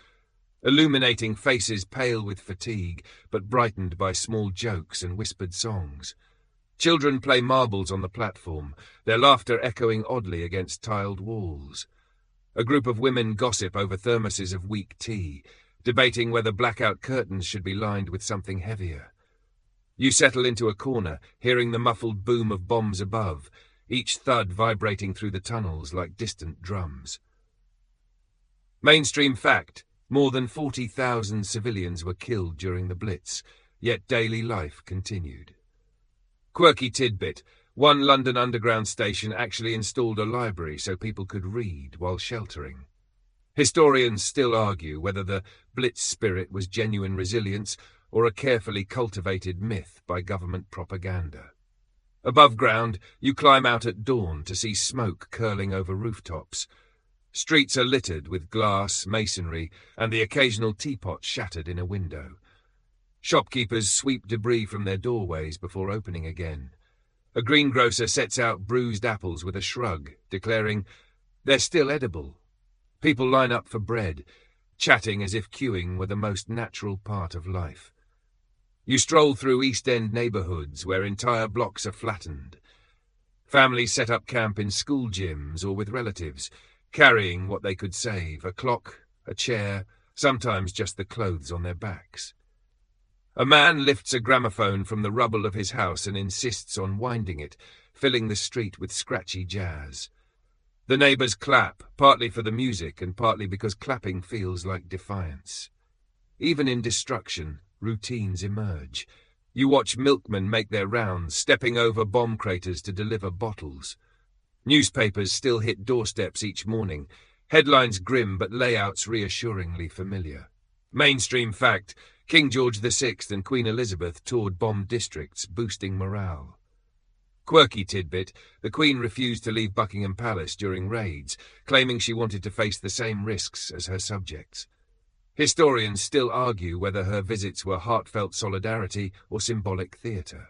illuminating faces pale with fatigue, but brightened by small jokes and whispered songs. Children play marbles on the platform, their laughter echoing oddly against tiled walls. A group of women gossip over thermoses of weak tea, debating whether blackout curtains should be lined with something heavier. You settle into a corner, hearing the muffled boom of bombs above, each thud vibrating through the tunnels like distant drums. Mainstream fact: more than 40,000 civilians were killed during the Blitz, yet daily life continued. Quirky tidbit: one London Underground station actually installed a library so people could read while sheltering. Historians still argue whether the Blitz spirit was genuine resilience or a carefully cultivated myth by government propaganda. Above ground, you climb out at dawn to see smoke curling over rooftops. Streets are littered with glass, masonry, and the occasional teapot shattered in a window. Shopkeepers sweep debris from their doorways before opening again. A greengrocer sets out bruised apples with a shrug, declaring, "They're still edible." People line up for bread, chatting as if queuing were the most natural part of life. You stroll through East End neighbourhoods where entire blocks are flattened. Families set up camp in school gyms or with relatives, carrying what they could save: a clock, a chair, sometimes just the clothes on their backs. A man lifts a gramophone from the rubble of his house and insists on winding it, filling the street with scratchy jazz. The neighbours clap, partly for the music and partly because clapping feels like defiance. Even in destruction, routines emerge. You watch milkmen make their rounds, stepping over bomb craters to deliver bottles. Newspapers still hit doorsteps each morning, headlines grim but layouts reassuringly familiar. Mainstream fact: King George VI and Queen Elizabeth toured bombed districts, boosting morale. Quirky tidbit: the Queen refused to leave Buckingham Palace during raids, claiming she wanted to face the same risks as her subjects. Historians still argue whether her visits were heartfelt solidarity or symbolic theatre.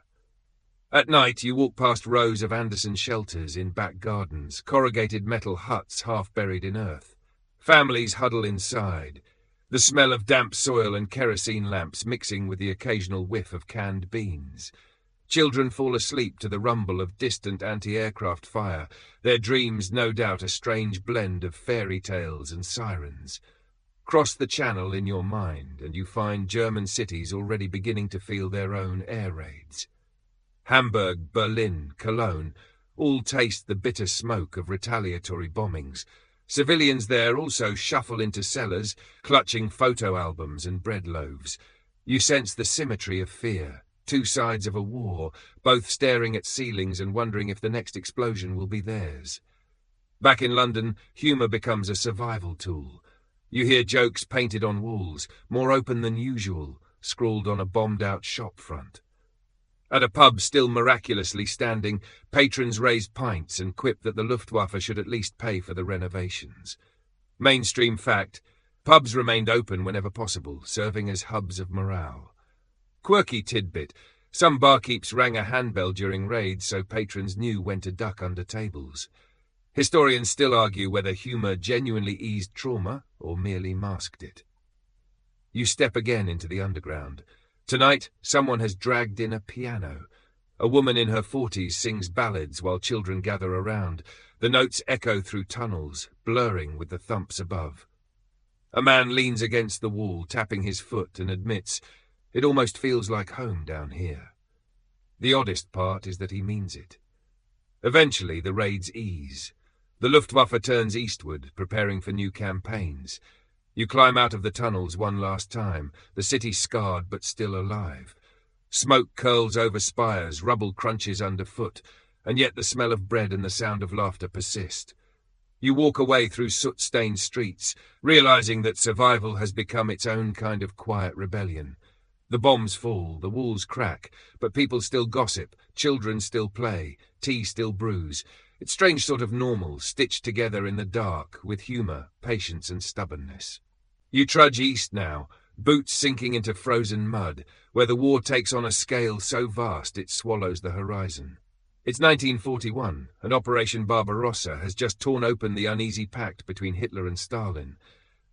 At night, you walk past rows of Anderson shelters in back gardens, corrugated metal huts half buried in earth. Families huddle inside, the smell of damp soil and kerosene lamps mixing with the occasional whiff of canned beans. Children fall asleep to the rumble of distant anti-aircraft fire, their dreams no doubt a strange blend of fairy tales and sirens. Cross the channel in your mind, and you find German cities already beginning to feel their own air raids. Hamburg, Berlin, Cologne all taste the bitter smoke of retaliatory bombings. Civilians there also shuffle into cellars, clutching photo albums and bread loaves. You sense the symmetry of fear, two sides of a war, both staring at ceilings and wondering if the next explosion will be theirs. Back in London, humour becomes a survival tool. You hear jokes painted on walls, more open than usual, scrawled on a bombed-out shop front. At a pub still miraculously standing, patrons raise pints and quip that the Luftwaffe should at least pay for the renovations. Mainstream fact: pubs remained open whenever possible, serving as hubs of morale. Quirky tidbit: some barkeeps rang a handbell during raids so patrons knew when to duck under tables. Historians still argue whether humour genuinely eased trauma or merely masked it. You step again into the underground. Tonight, someone has dragged in a piano. A woman in her 40s sings ballads while children gather around. The notes echo through tunnels, blurring with the thumps above. A man leans against the wall, tapping his foot, and admits, "It almost feels like home down here." The oddest part is that he means it. Eventually, the raids ease. The Luftwaffe turns eastward, preparing for new campaigns. You climb out of the tunnels one last time, the city scarred but still alive. Smoke curls over spires, rubble crunches underfoot, and yet the smell of bread and the sound of laughter persist. You walk away through soot-stained streets, realizing that survival has become its own kind of quiet rebellion. The bombs fall, the walls crack, but people still gossip, children still play, tea still brews. It's strange sort of normal, stitched together in the dark, with humour, patience and stubbornness. You trudge east now, boots sinking into frozen mud, where the war takes on a scale so vast it swallows the horizon. It's 1941, and Operation Barbarossa has just torn open the uneasy pact between Hitler and Stalin.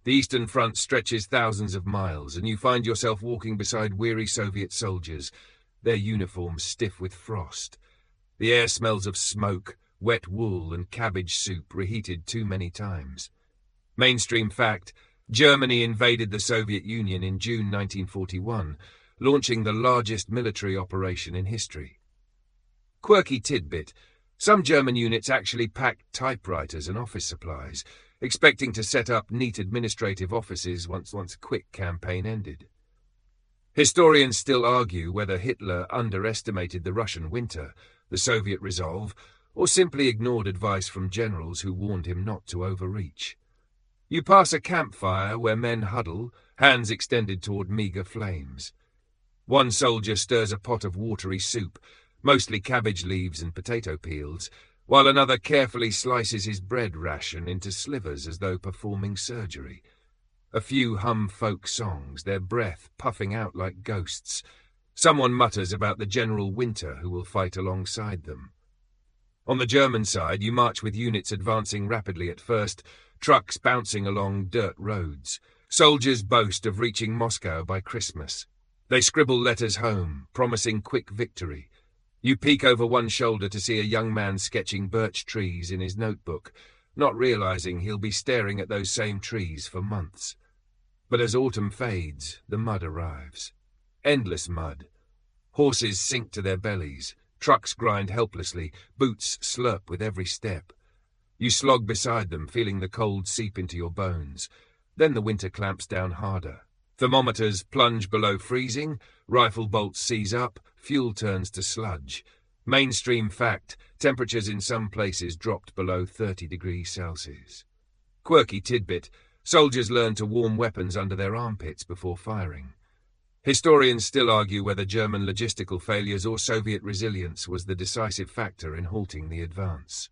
The Eastern Front stretches thousands of miles, and you find yourself walking beside weary Soviet soldiers, their uniforms stiff with frost. The air smells of smoke, wet wool and cabbage soup reheated too many times. Mainstream fact: Germany invaded the Soviet Union in June 1941, launching the largest military operation in history. Quirky tidbit: some German units actually packed typewriters and office supplies, expecting to set up neat administrative offices once a quick campaign ended. Historians still argue whether Hitler underestimated the Russian winter, the Soviet resolve, or simply ignored advice from generals who warned him not to overreach. You pass a campfire where men huddle, hands extended toward meagre flames. One soldier stirs a pot of watery soup, mostly cabbage leaves and potato peels, while another carefully slices his bread ration into slivers as though performing surgery. A few hum folk songs, their breath puffing out like ghosts. Someone mutters about the General Winter who will fight alongside them. On the German side, you march with units advancing rapidly at first, trucks bouncing along dirt roads. Soldiers boast of reaching Moscow by Christmas. They scribble letters home, promising quick victory. You peek over one shoulder to see a young man sketching birch trees in his notebook, not realizing he'll be staring at those same trees for months. But as autumn fades, the mud arrives. Endless mud. Horses sink to their bellies, trucks grind helplessly, boots slurp with every step. You slog beside them, feeling the cold seep into your bones. Then the winter clamps down harder. Thermometers plunge below freezing, rifle bolts seize up, fuel turns to sludge. Mainstream fact: temperatures in some places dropped below 30 degrees Celsius. Quirky tidbit: soldiers learn to warm weapons under their armpits before firing. Historians still argue whether German logistical failures or Soviet resilience was the decisive factor in halting the advance.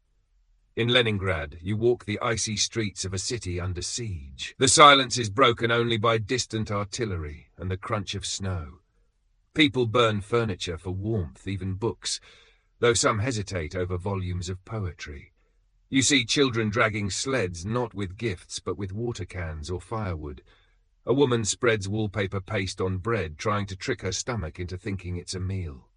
In Leningrad, you walk the icy streets of a city under siege. The silence is broken only by distant artillery and the crunch of snow. People burn furniture for warmth, even books, though some hesitate over volumes of poetry. You see children dragging sleds not with gifts but with water cans or firewood. A woman spreads wallpaper paste on bread, trying to trick her stomach into thinking it's a meal.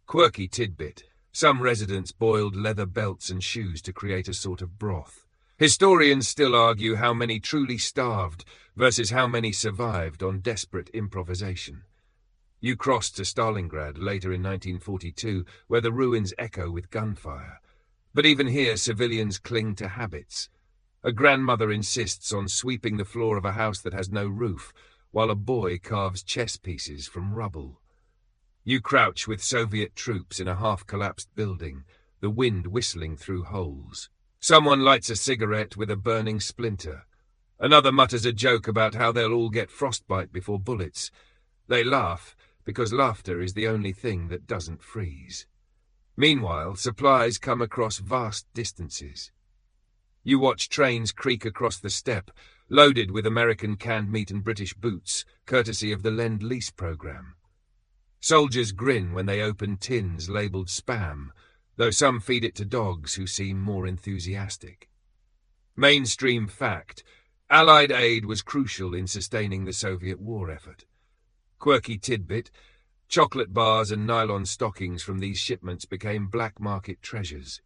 Quirky tidbit: some residents boiled leather belts and shoes to create a sort of broth. Historians still argue how many truly starved versus how many survived on desperate improvisation. You crossed to Stalingrad later in 1942, where the ruins echo with gunfire. But even here civilians cling to habits. A grandmother insists on sweeping the floor of a house that has no roof, while a boy carves chess pieces from rubble. You crouch with Soviet troops in a half-collapsed building, the wind whistling through holes. Someone lights a cigarette with a burning splinter. Another mutters a joke about how they'll all get frostbite before bullets. They laugh, because laughter is the only thing that doesn't freeze. Meanwhile, supplies come across vast distances. You watch trains creak across the steppe, loaded with American canned meat and British boots, courtesy of the Lend-Lease program. Soldiers grin when they open tins labelled spam, though some feed it to dogs who seem more enthusiastic. Mainstream fact: Allied aid was crucial in sustaining the Soviet war effort. Quirky tidbit: chocolate bars and nylon stockings from these shipments became black market treasures.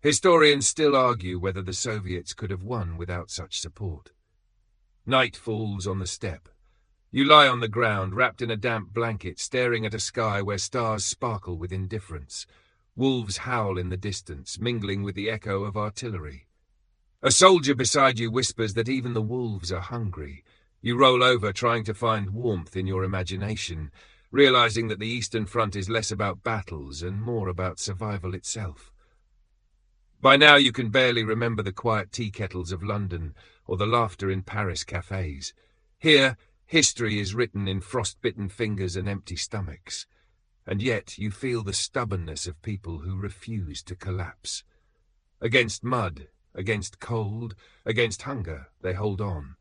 Historians still argue whether the Soviets could have won without such support. Night falls on the steppe. You lie on the ground, wrapped in a damp blanket, staring at a sky where stars sparkle with indifference. Wolves howl in the distance, mingling with the echo of artillery. A soldier beside you whispers that even the wolves are hungry. You roll over, trying to find warmth in your imagination, realizing that the Eastern Front is less about battles and more about survival itself. By now you can barely remember the quiet tea kettles of London or the laughter in Paris cafes. Here, History is written in frostbitten fingers and empty stomachs. And yet you feel the stubbornness of people who refuse to collapse. Against mud, against cold, against hunger, they hold on.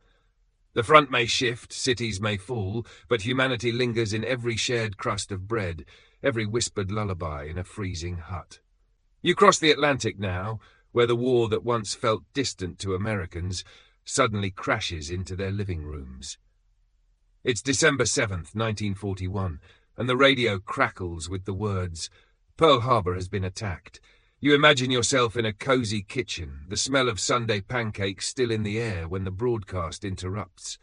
The front may shift, cities may fall, but humanity lingers in every shared crust of bread, every whispered lullaby in a freezing hut. You cross the Atlantic now, where the war that once felt distant to Americans suddenly crashes into their living rooms. It's December 7th, 1941, and the radio crackles with the words, "Pearl Harbor has been attacked." You imagine yourself in a cozy kitchen, the smell of Sunday pancakes still in the air when the broadcast interrupts.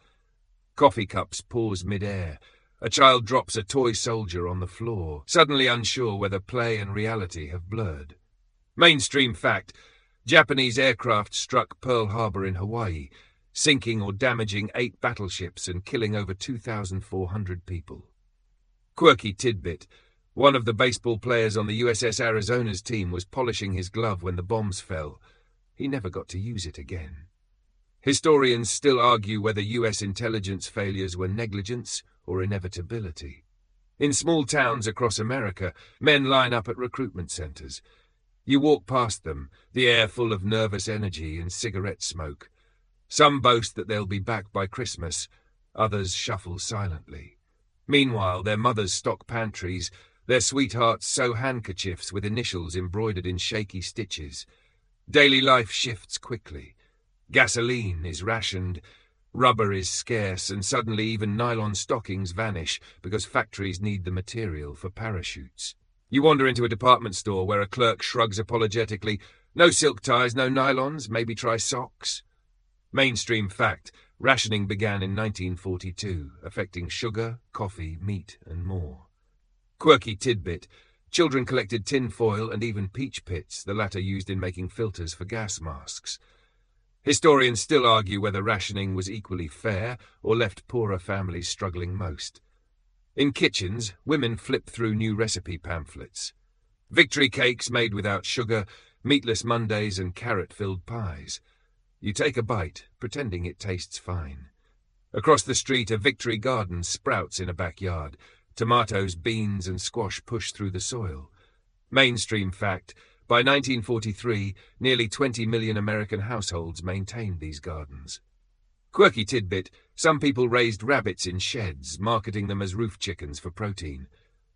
Coffee cups pause mid-air. A child drops a toy soldier on the floor, suddenly unsure whether play and reality have blurred. Mainstream fact: Japanese aircraft struck Pearl Harbor in Hawaii, sinking or damaging 8 battleships and killing over 2,400 people. Quirky tidbit: one of the baseball players on the USS Arizona's team was polishing his glove when the bombs fell. He never got to use it again. Historians still argue whether US intelligence failures were negligence or inevitability. In small towns across America, men line up at recruitment centers. You walk past them, the air full of nervous energy and cigarette smoke. Some boast that they'll be back by Christmas, others shuffle silently. Meanwhile, their mothers stock pantries, their sweethearts sew handkerchiefs with initials embroidered in shaky stitches. Daily life shifts quickly. Gasoline is rationed, rubber is scarce, and suddenly even nylon stockings vanish because factories need the material for parachutes. You wander into a department store where a clerk shrugs apologetically. No silk ties, no nylons, maybe try socks. Mainstream fact: rationing began in 1942, affecting sugar, coffee, meat, and more. Quirky tidbit: children collected tin foil and even peach pits, the latter used in making filters for gas masks. Historians still argue whether rationing was equally fair or left poorer families struggling most. In kitchens, women flip through new recipe pamphlets. Victory cakes made without sugar, meatless Mondays, and carrot-filled pies. You take a bite, pretending it tastes fine. Across the street, a victory garden sprouts in a backyard. Tomatoes, beans, and squash push through the soil. Mainstream fact: by 1943, nearly 20 million American households maintained these gardens. Quirky tidbit: some people raised rabbits in sheds, marketing them as roof chickens for protein.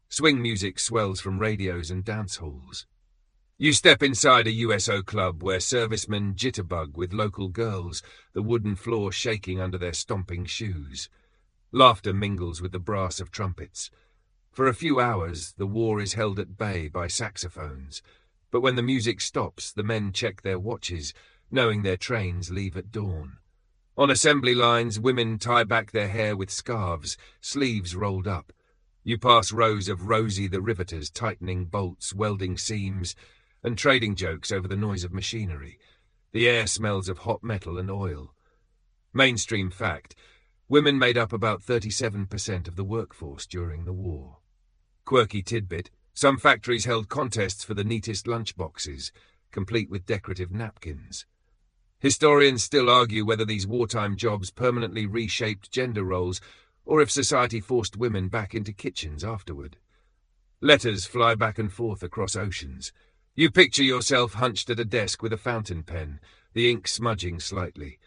Swing music swells from radios and dance halls. You step inside a USO club where servicemen jitterbug with local girls, the wooden floor shaking under their stomping shoes. Laughter mingles with the brass of trumpets. For a few hours, the war is held at bay by saxophones. But when the music stops, the men check their watches, knowing their trains leave at dawn. On assembly lines, women tie back their hair with scarves, sleeves rolled up. You pass rows of Rosie the Riveters tightening bolts, welding seams, and trading jokes over the noise of machinery. The air smells of hot metal and oil. Mainstream fact: women made up about 37% of the workforce during the war. Quirky tidbit: some factories held contests for the neatest lunchboxes, complete with decorative napkins. Historians still argue whether these wartime jobs permanently reshaped gender roles or if society forced women back into kitchens afterward. Letters fly back and forth across oceans. You picture yourself hunched at a desk with a fountain pen, the ink smudging slightly.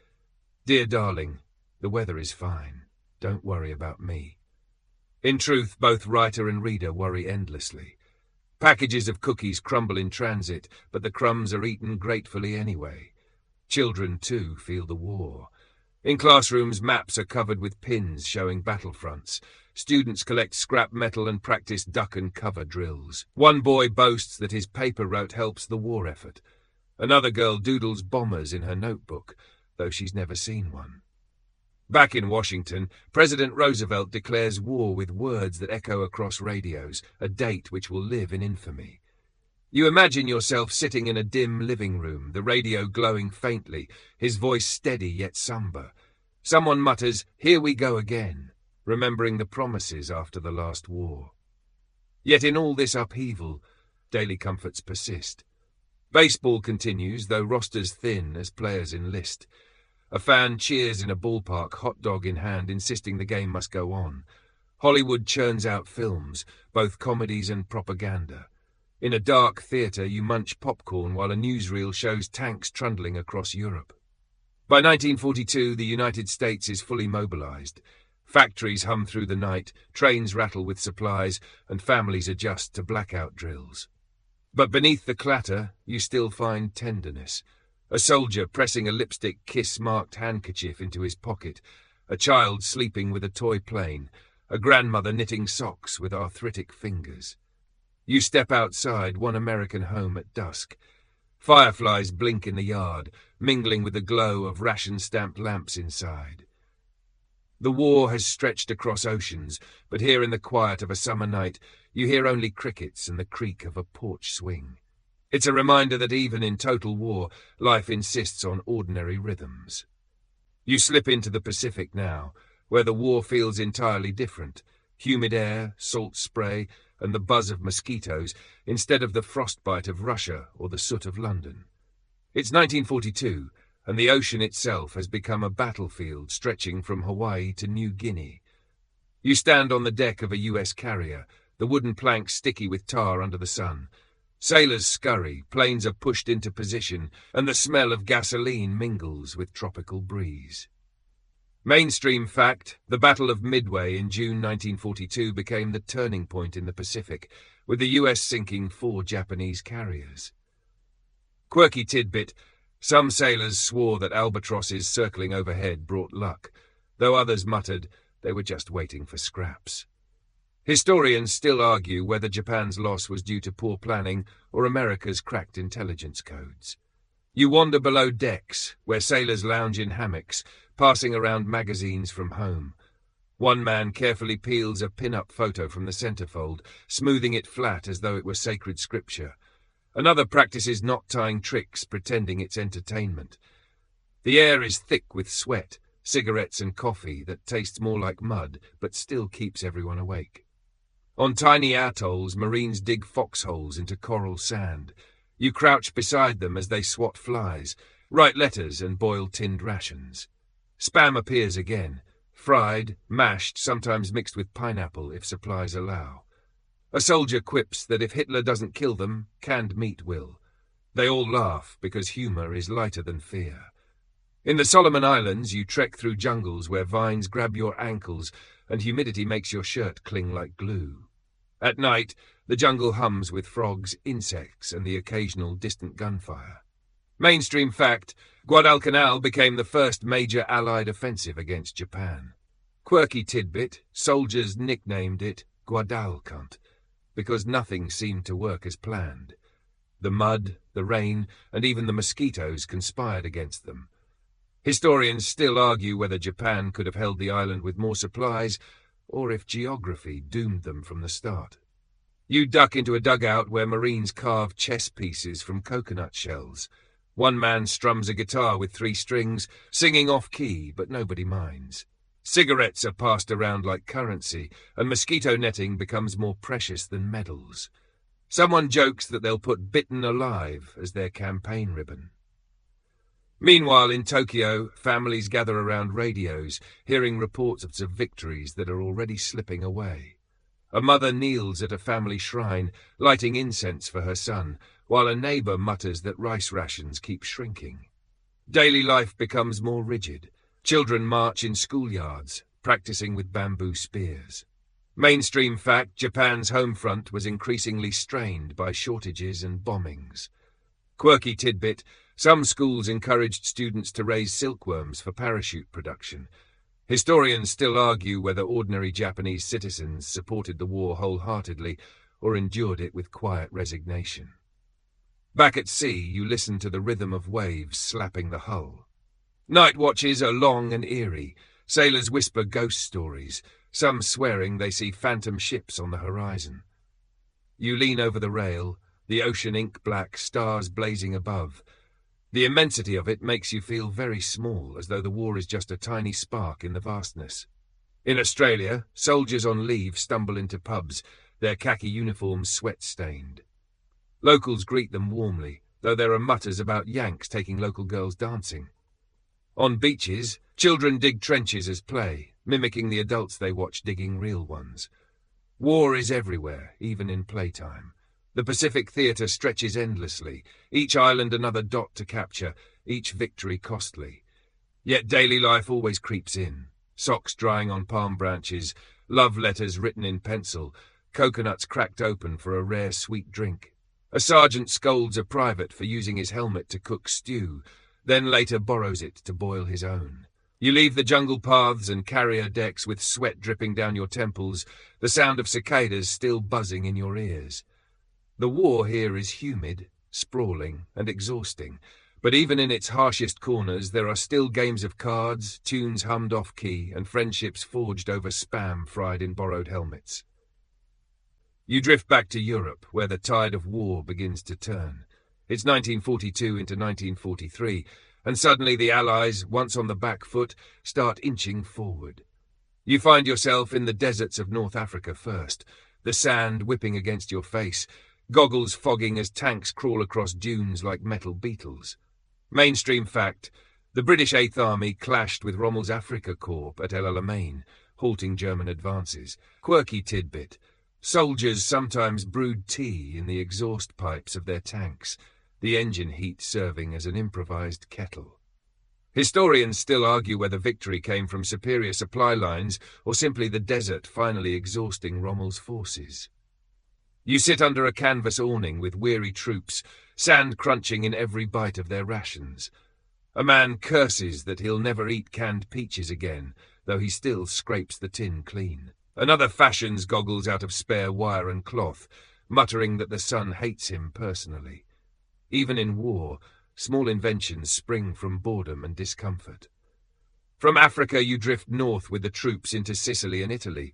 "Dear darling, the weather is fine. Don't worry about me." In truth, both writer and reader worry endlessly. Packages of cookies crumble in transit, but the crumbs are eaten gratefully anyway. Children, too, feel the war. In classrooms, maps are covered with pins showing battlefronts. Students collect scrap metal and practice duck and cover drills. One boy boasts that his paper route helps the war effort. Another girl doodles bombers in her notebook, though she's never seen one. Back in Washington, President Roosevelt declares war with words that echo across radios, a date which will live in infamy. You imagine yourself sitting in a dim living room, the radio glowing faintly, his voice steady yet somber. Someone mutters, "Here we go again," remembering the promises after the last war. Yet in all this upheaval, daily comforts persist. Baseball continues, though rosters thin as players enlist. A fan cheers in a ballpark, hot dog in hand, insisting the game must go on. Hollywood churns out films, both comedies and propaganda. In a dark theatre, you munch popcorn while a newsreel shows tanks trundling across Europe. By 1942, the United States is fully mobilized. Factories hum through the night, trains rattle with supplies, and families adjust to blackout drills. But beneath the clatter, you still find tenderness. A soldier pressing a lipstick kiss-marked handkerchief into his pocket, a child sleeping with a toy plane, a grandmother knitting socks with arthritic fingers. You step outside one American home at dusk. Fireflies blink in the yard, mingling with the glow of ration-stamped lamps inside. The war has stretched across oceans, but here in the quiet of a summer night, you hear only crickets and the creak of a porch swing. It's a reminder that even in total war, life insists on ordinary rhythms. You slip into the Pacific now, where the war feels entirely different. Humid air, salt spray, and the buzz of mosquitoes, instead of the frostbite of Russia or the soot of London. It's 1942, and the ocean itself has become a battlefield stretching from Hawaii to New Guinea. You stand on the deck of a US carrier, the wooden planks sticky with tar under the sun. Sailors scurry, planes are pushed into position, and the smell of gasoline mingles with tropical breeze. Mainstream fact, the Battle of Midway in June 1942 became the turning point in the Pacific, with the US sinking 4 Japanese carriers. Quirky tidbit, some sailors swore that albatrosses circling overhead brought luck, though others muttered they were just waiting for scraps. Historians still argue whether Japan's loss was due to poor planning or America's cracked intelligence codes. You wander below decks, where sailors lounge in hammocks, passing around magazines from home. One man carefully peels a pin-up photo from the centerfold, smoothing it flat as though it were sacred scripture. Another practices knot-tying tricks, pretending it's entertainment. The air is thick with sweat, cigarettes and coffee that tastes more like mud, but still keeps everyone awake. On tiny atolls, Marines dig foxholes into coral sand. You crouch beside them as they swat flies, write letters and boil tinned rations. Spam appears again, fried, mashed, sometimes mixed with pineapple if supplies allow. A soldier quips that if Hitler doesn't kill them, canned meat will. They all laugh because humour is lighter than fear. In the Solomon Islands, you trek through jungles where vines grab your ankles and humidity makes your shirt cling like glue. At night, the jungle hums with frogs, insects, and the occasional distant gunfire. Mainstream fact, Guadalcanal became the first major Allied offensive against Japan. Quirky tidbit, soldiers nicknamed it Guadalcunt, because nothing seemed to work as planned. The mud, the rain, and even the mosquitoes conspired against them. Historians still argue whether Japan could have held the island with more supplies, or if geography doomed them from the start. You duck into a dugout where Marines carve chess pieces from coconut shells. One man strums a guitar with 3 strings, singing off-key, but nobody minds. Cigarettes are passed around like currency, and mosquito netting becomes more precious than medals. Someone jokes that they'll put "Bitten Alive" as their campaign ribbon. Meanwhile, in Tokyo, families gather around radios, hearing reports of victories that are already slipping away. A mother kneels at a family shrine, lighting incense for her son, while a neighbour mutters that rice rations keep shrinking. Daily life becomes more rigid. Children march in schoolyards, practicing with bamboo spears. Mainstream fact, Japan's home front was increasingly strained by shortages and bombings. Quirky tidbit, some schools encouraged students to raise silkworms for parachute production. Historians still argue whether ordinary Japanese citizens supported the war wholeheartedly or endured it with quiet resignation. Back at sea, you listen to the rhythm of waves slapping the hull. Night watches are long and eerie. Sailors whisper ghost stories, some swearing they see phantom ships on the horizon. You lean over the rail, the ocean ink-black, stars blazing above. The immensity of it makes you feel very small, as though the war is just a tiny spark in the vastness. In Australia, soldiers on leave stumble into pubs, their khaki uniforms sweat-stained. Locals greet them warmly, though there are mutters about Yanks taking local girls dancing. On beaches, children dig trenches as play, mimicking the adults they watch digging real ones. War is everywhere, even in playtime. The Pacific theatre stretches endlessly, each island another dot to capture, each victory costly. Yet daily life always creeps in. Socks drying on palm branches, love letters written in pencil, coconuts cracked open for a rare sweet drink. A sergeant scolds a private for using his helmet to cook stew, then later borrows it to boil his own. You leave the jungle paths and carrier decks with sweat dripping down your temples, the sound of cicadas still buzzing in your ears. The war here is humid, sprawling, and exhausting, but even in its harshest corners there are still games of cards, tunes hummed off-key, and friendships forged over spam fried in borrowed helmets. You drift back to Europe, where the tide of war begins to turn. It's 1942 into 1943, and suddenly the Allies, once on the back foot, start inching forward. You find yourself in the deserts of North Africa first, the sand whipping against your face, goggles fogging as tanks crawl across dunes like metal beetles. Mainstream fact, the British Eighth Army clashed with Rommel's Afrika Korps at El Alamein, halting German advances. Quirky tidbit, soldiers sometimes brewed tea in the exhaust pipes of their tanks, the engine heat serving as an improvised kettle. Historians still argue whether victory came from superior supply lines or simply the desert finally exhausting Rommel's forces. You sit under a canvas awning with weary troops, sand crunching in every bite of their rations. A man curses that he'll never eat canned peaches again, though he still scrapes the tin clean. Another fashions goggles out of spare wire and cloth, muttering that the sun hates him personally. Even in war, small inventions spring from boredom and discomfort. From Africa you drift north with the troops into Sicily and Italy.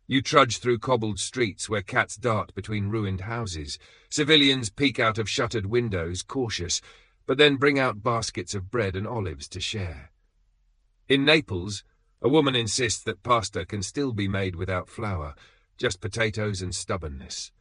You trudge through cobbled streets where cats dart between ruined houses. Civilians peek out of shuttered windows, cautious, but then bring out baskets of bread and olives to share. In Naples, a woman insists that pasta can still be made without flour, just potatoes and stubbornness.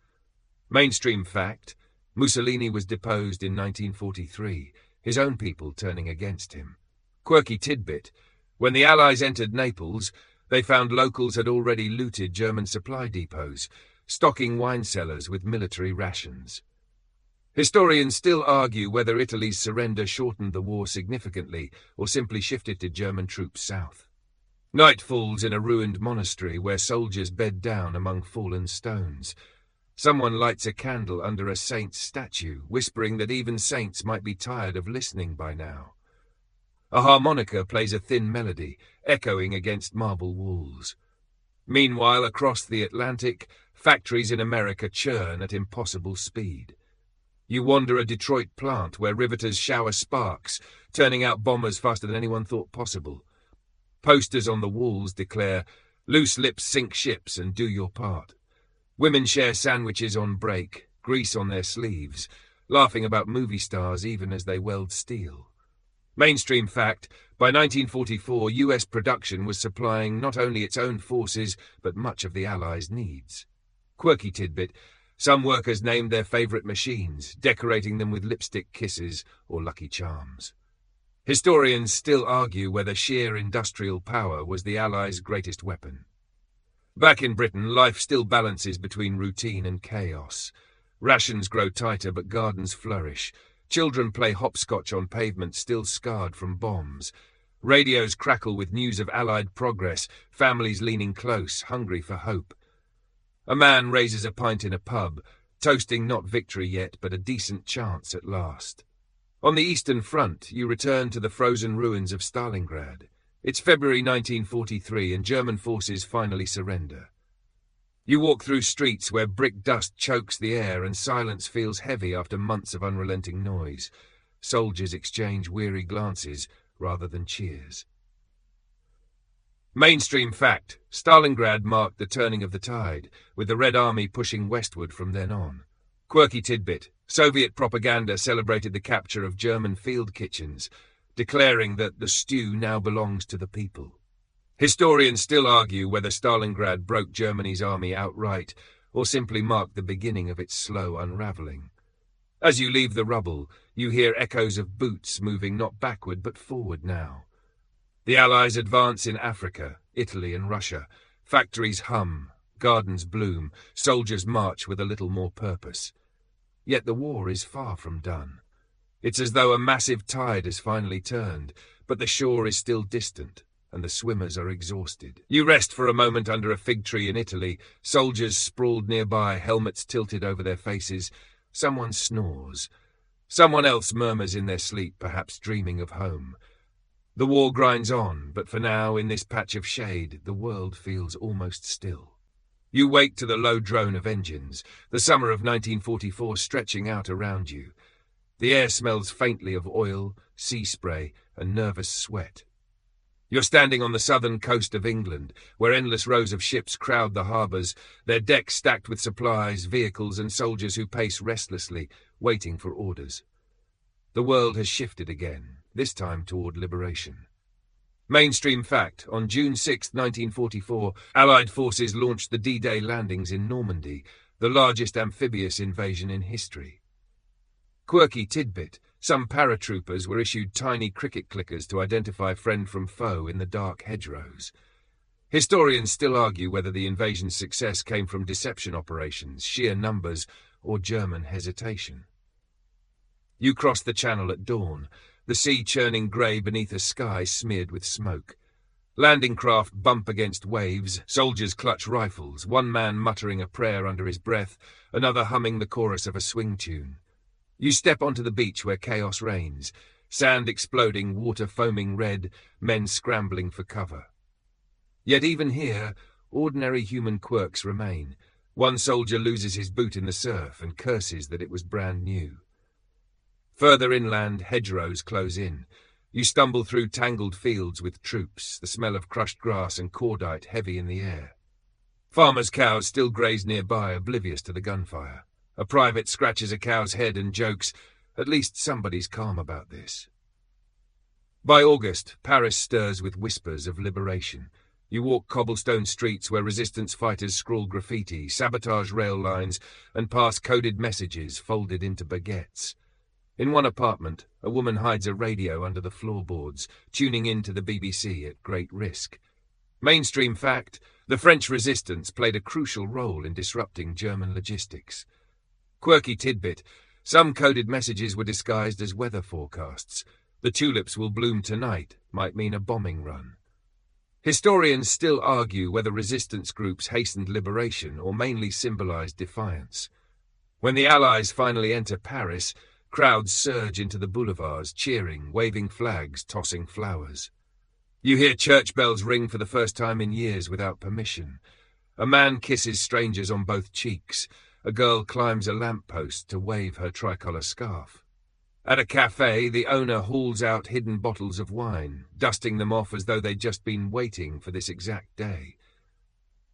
Mainstream fact, Mussolini was deposed in 1943, his own people turning against him. Quirky tidbit, when the Allies entered Naples, they found locals had already looted German supply depots, stocking wine cellars with military rations. Historians still argue whether Italy's surrender shortened the war significantly or simply shifted to German troops south. Night falls in a ruined monastery where soldiers bed down among fallen stones. Someone lights a candle under a saint's statue, whispering that even saints might be tired of listening by now. A harmonica plays a thin melody, echoing against marble walls. Meanwhile, across the Atlantic, factories in America churn at impossible speed. You wander a Detroit plant where riveters shower sparks, turning out bombers faster than anyone thought possible. Posters on the walls declare, "Loose lips sink ships and do your part." Women share sandwiches on break, grease on their sleeves, laughing about movie stars even as they weld steel. Mainstream fact, by 1944 US production was supplying not only its own forces, but much of the Allies' needs. Quirky tidbit, some workers named their favourite machines, decorating them with lipstick kisses or Lucky Charms. Historians still argue whether sheer industrial power was the Allies' greatest weapon. Back in Britain, life still balances between routine and chaos. Rations grow tighter, but gardens flourish. Children play hopscotch on pavements still scarred from bombs. Radios crackle with news of Allied progress, families leaning close, hungry for hope. A man raises a pint in a pub, toasting not victory yet, but a decent chance at last. On the Eastern Front, you return to the frozen ruins of Stalingrad. It's February 1943, and German forces finally surrender. You walk through streets where brick dust chokes the air and silence feels heavy after months of unrelenting noise. Soldiers exchange weary glances rather than cheers. Mainstream fact, Stalingrad marked the turning of the tide, with the Red Army pushing westward from then on. Quirky tidbit, Soviet propaganda celebrated the capture of German field kitchens, declaring that the stew now belongs to the people. Historians still argue whether Stalingrad broke Germany's army outright or simply marked the beginning of its slow unravelling. As you leave the rubble, you hear echoes of boots moving not backward but forward now. The Allies advance in Africa, Italy and Russia. Factories hum, gardens bloom, soldiers march with a little more purpose. Yet the war is far from done. It's as though a massive tide has finally turned, but the shore is still distant, and the swimmers are exhausted. You rest for a moment under a fig tree in Italy, soldiers sprawled nearby, helmets tilted over their faces. Someone snores. Someone else murmurs in their sleep, perhaps dreaming of home. The war grinds on, but for now, in this patch of shade, the world feels almost still. You wake to the low drone of engines, the summer of 1944 stretching out around you. The air smells faintly of oil, sea spray, and nervous sweat. You're standing on the southern coast of England, where endless rows of ships crowd the harbours, their decks stacked with supplies, vehicles, and soldiers who pace restlessly, waiting for orders. The world has shifted again, this time toward liberation. Mainstream fact: on June 6, 1944, Allied forces launched the D-Day landings in Normandy, the largest amphibious invasion in history. Quirky tidbit: some paratroopers were issued tiny cricket clickers to identify friend from foe in the dark hedgerows. Historians still argue whether the invasion's success came from deception operations, sheer numbers, or German hesitation. You cross the channel at dawn, the sea churning grey beneath a sky smeared with smoke. Landing craft bump against waves, soldiers clutch rifles, one man muttering a prayer under his breath, another humming the chorus of a swing tune. You step onto the beach where chaos reigns, sand exploding, water foaming red, men scrambling for cover. Yet even here, ordinary human quirks remain. One soldier loses his boot in the surf and curses that it was brand new. Further inland, hedgerows close in. You stumble through tangled fields with troops, the smell of crushed grass and cordite heavy in the air. Farmers' cows still graze nearby, oblivious to the gunfire. A private scratches a cow's head and jokes, "At least somebody's calm about this." By August, Paris stirs with whispers of liberation. You walk cobblestone streets where resistance fighters scrawl graffiti, sabotage rail lines, and pass coded messages folded into baguettes. In one apartment, a woman hides a radio under the floorboards, tuning in to the BBC at great risk. Mainstream fact: the French resistance played a crucial role in disrupting German logistics. Quirky tidbit: some coded messages were disguised as weather forecasts. The tulips will bloom tonight might mean a bombing run. Historians still argue whether resistance groups hastened liberation or mainly symbolized defiance. When the Allies finally enter Paris, crowds surge into the boulevards, cheering, waving flags, tossing flowers. You hear church bells ring for the first time in years without permission. A man kisses strangers on both cheeks. A girl climbs a lamppost to wave her tricolour scarf. At a cafe, the owner hauls out hidden bottles of wine, dusting them off as though they'd just been waiting for this exact day.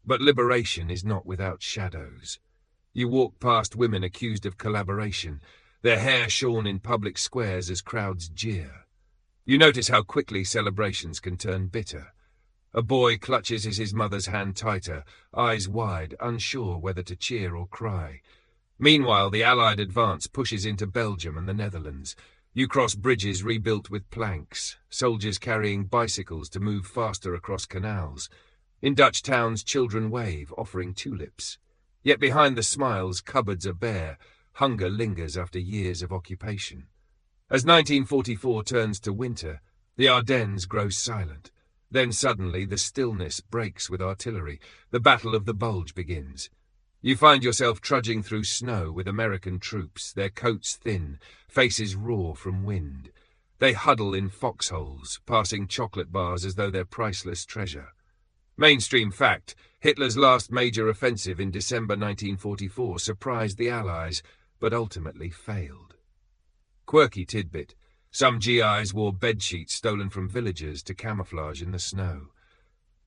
But liberation is not without shadows. You walk past women accused of collaboration, their hair shorn in public squares as crowds jeer. You notice how quickly celebrations can turn bitter. A boy clutches his mother's hand tighter, eyes wide, unsure whether to cheer or cry. Meanwhile, the Allied advance pushes into Belgium and the Netherlands. You cross bridges rebuilt with planks, soldiers carrying bicycles to move faster across canals. In Dutch towns, children wave, offering tulips. Yet behind the smiles, cupboards are bare. Hunger lingers after years of occupation. As 1944 turns to winter, the Ardennes grows silent. Then suddenly the stillness breaks with artillery. The Battle of the Bulge begins. You find yourself trudging through snow with American troops, their coats thin, faces raw from wind. They huddle in foxholes, passing chocolate bars as though they're priceless treasure. Mainstream fact: Hitler's last major offensive in December 1944 surprised the Allies, but ultimately failed. Quirky tidbit: some GIs wore bedsheets stolen from villagers to camouflage in the snow.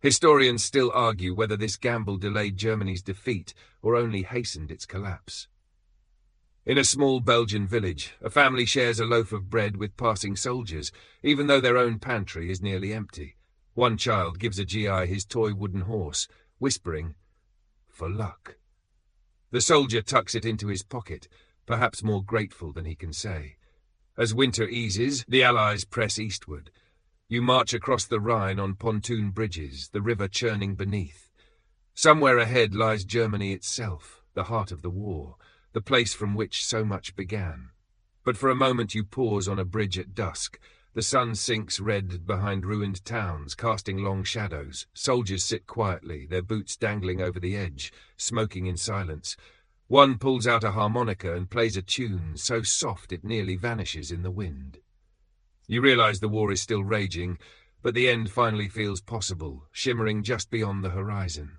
Historians still argue whether this gamble delayed Germany's defeat or only hastened its collapse. In a small Belgian village, a family shares a loaf of bread with passing soldiers, even though their own pantry is nearly empty. One child gives a GI his toy wooden horse, whispering, "For luck." The soldier tucks it into his pocket, perhaps more grateful than he can say. As winter eases, the Allies press eastward. You march across the Rhine on pontoon bridges, the river churning beneath. Somewhere ahead lies Germany itself, the heart of the war, the place from which so much began. But for a moment you pause on a bridge at dusk. The sun sinks red behind ruined towns, casting long shadows. Soldiers sit quietly, their boots dangling over the edge, smoking in silence. One pulls out a harmonica and plays a tune so soft it nearly vanishes in the wind. You realize the war is still raging, but the end finally feels possible, shimmering just beyond the horizon.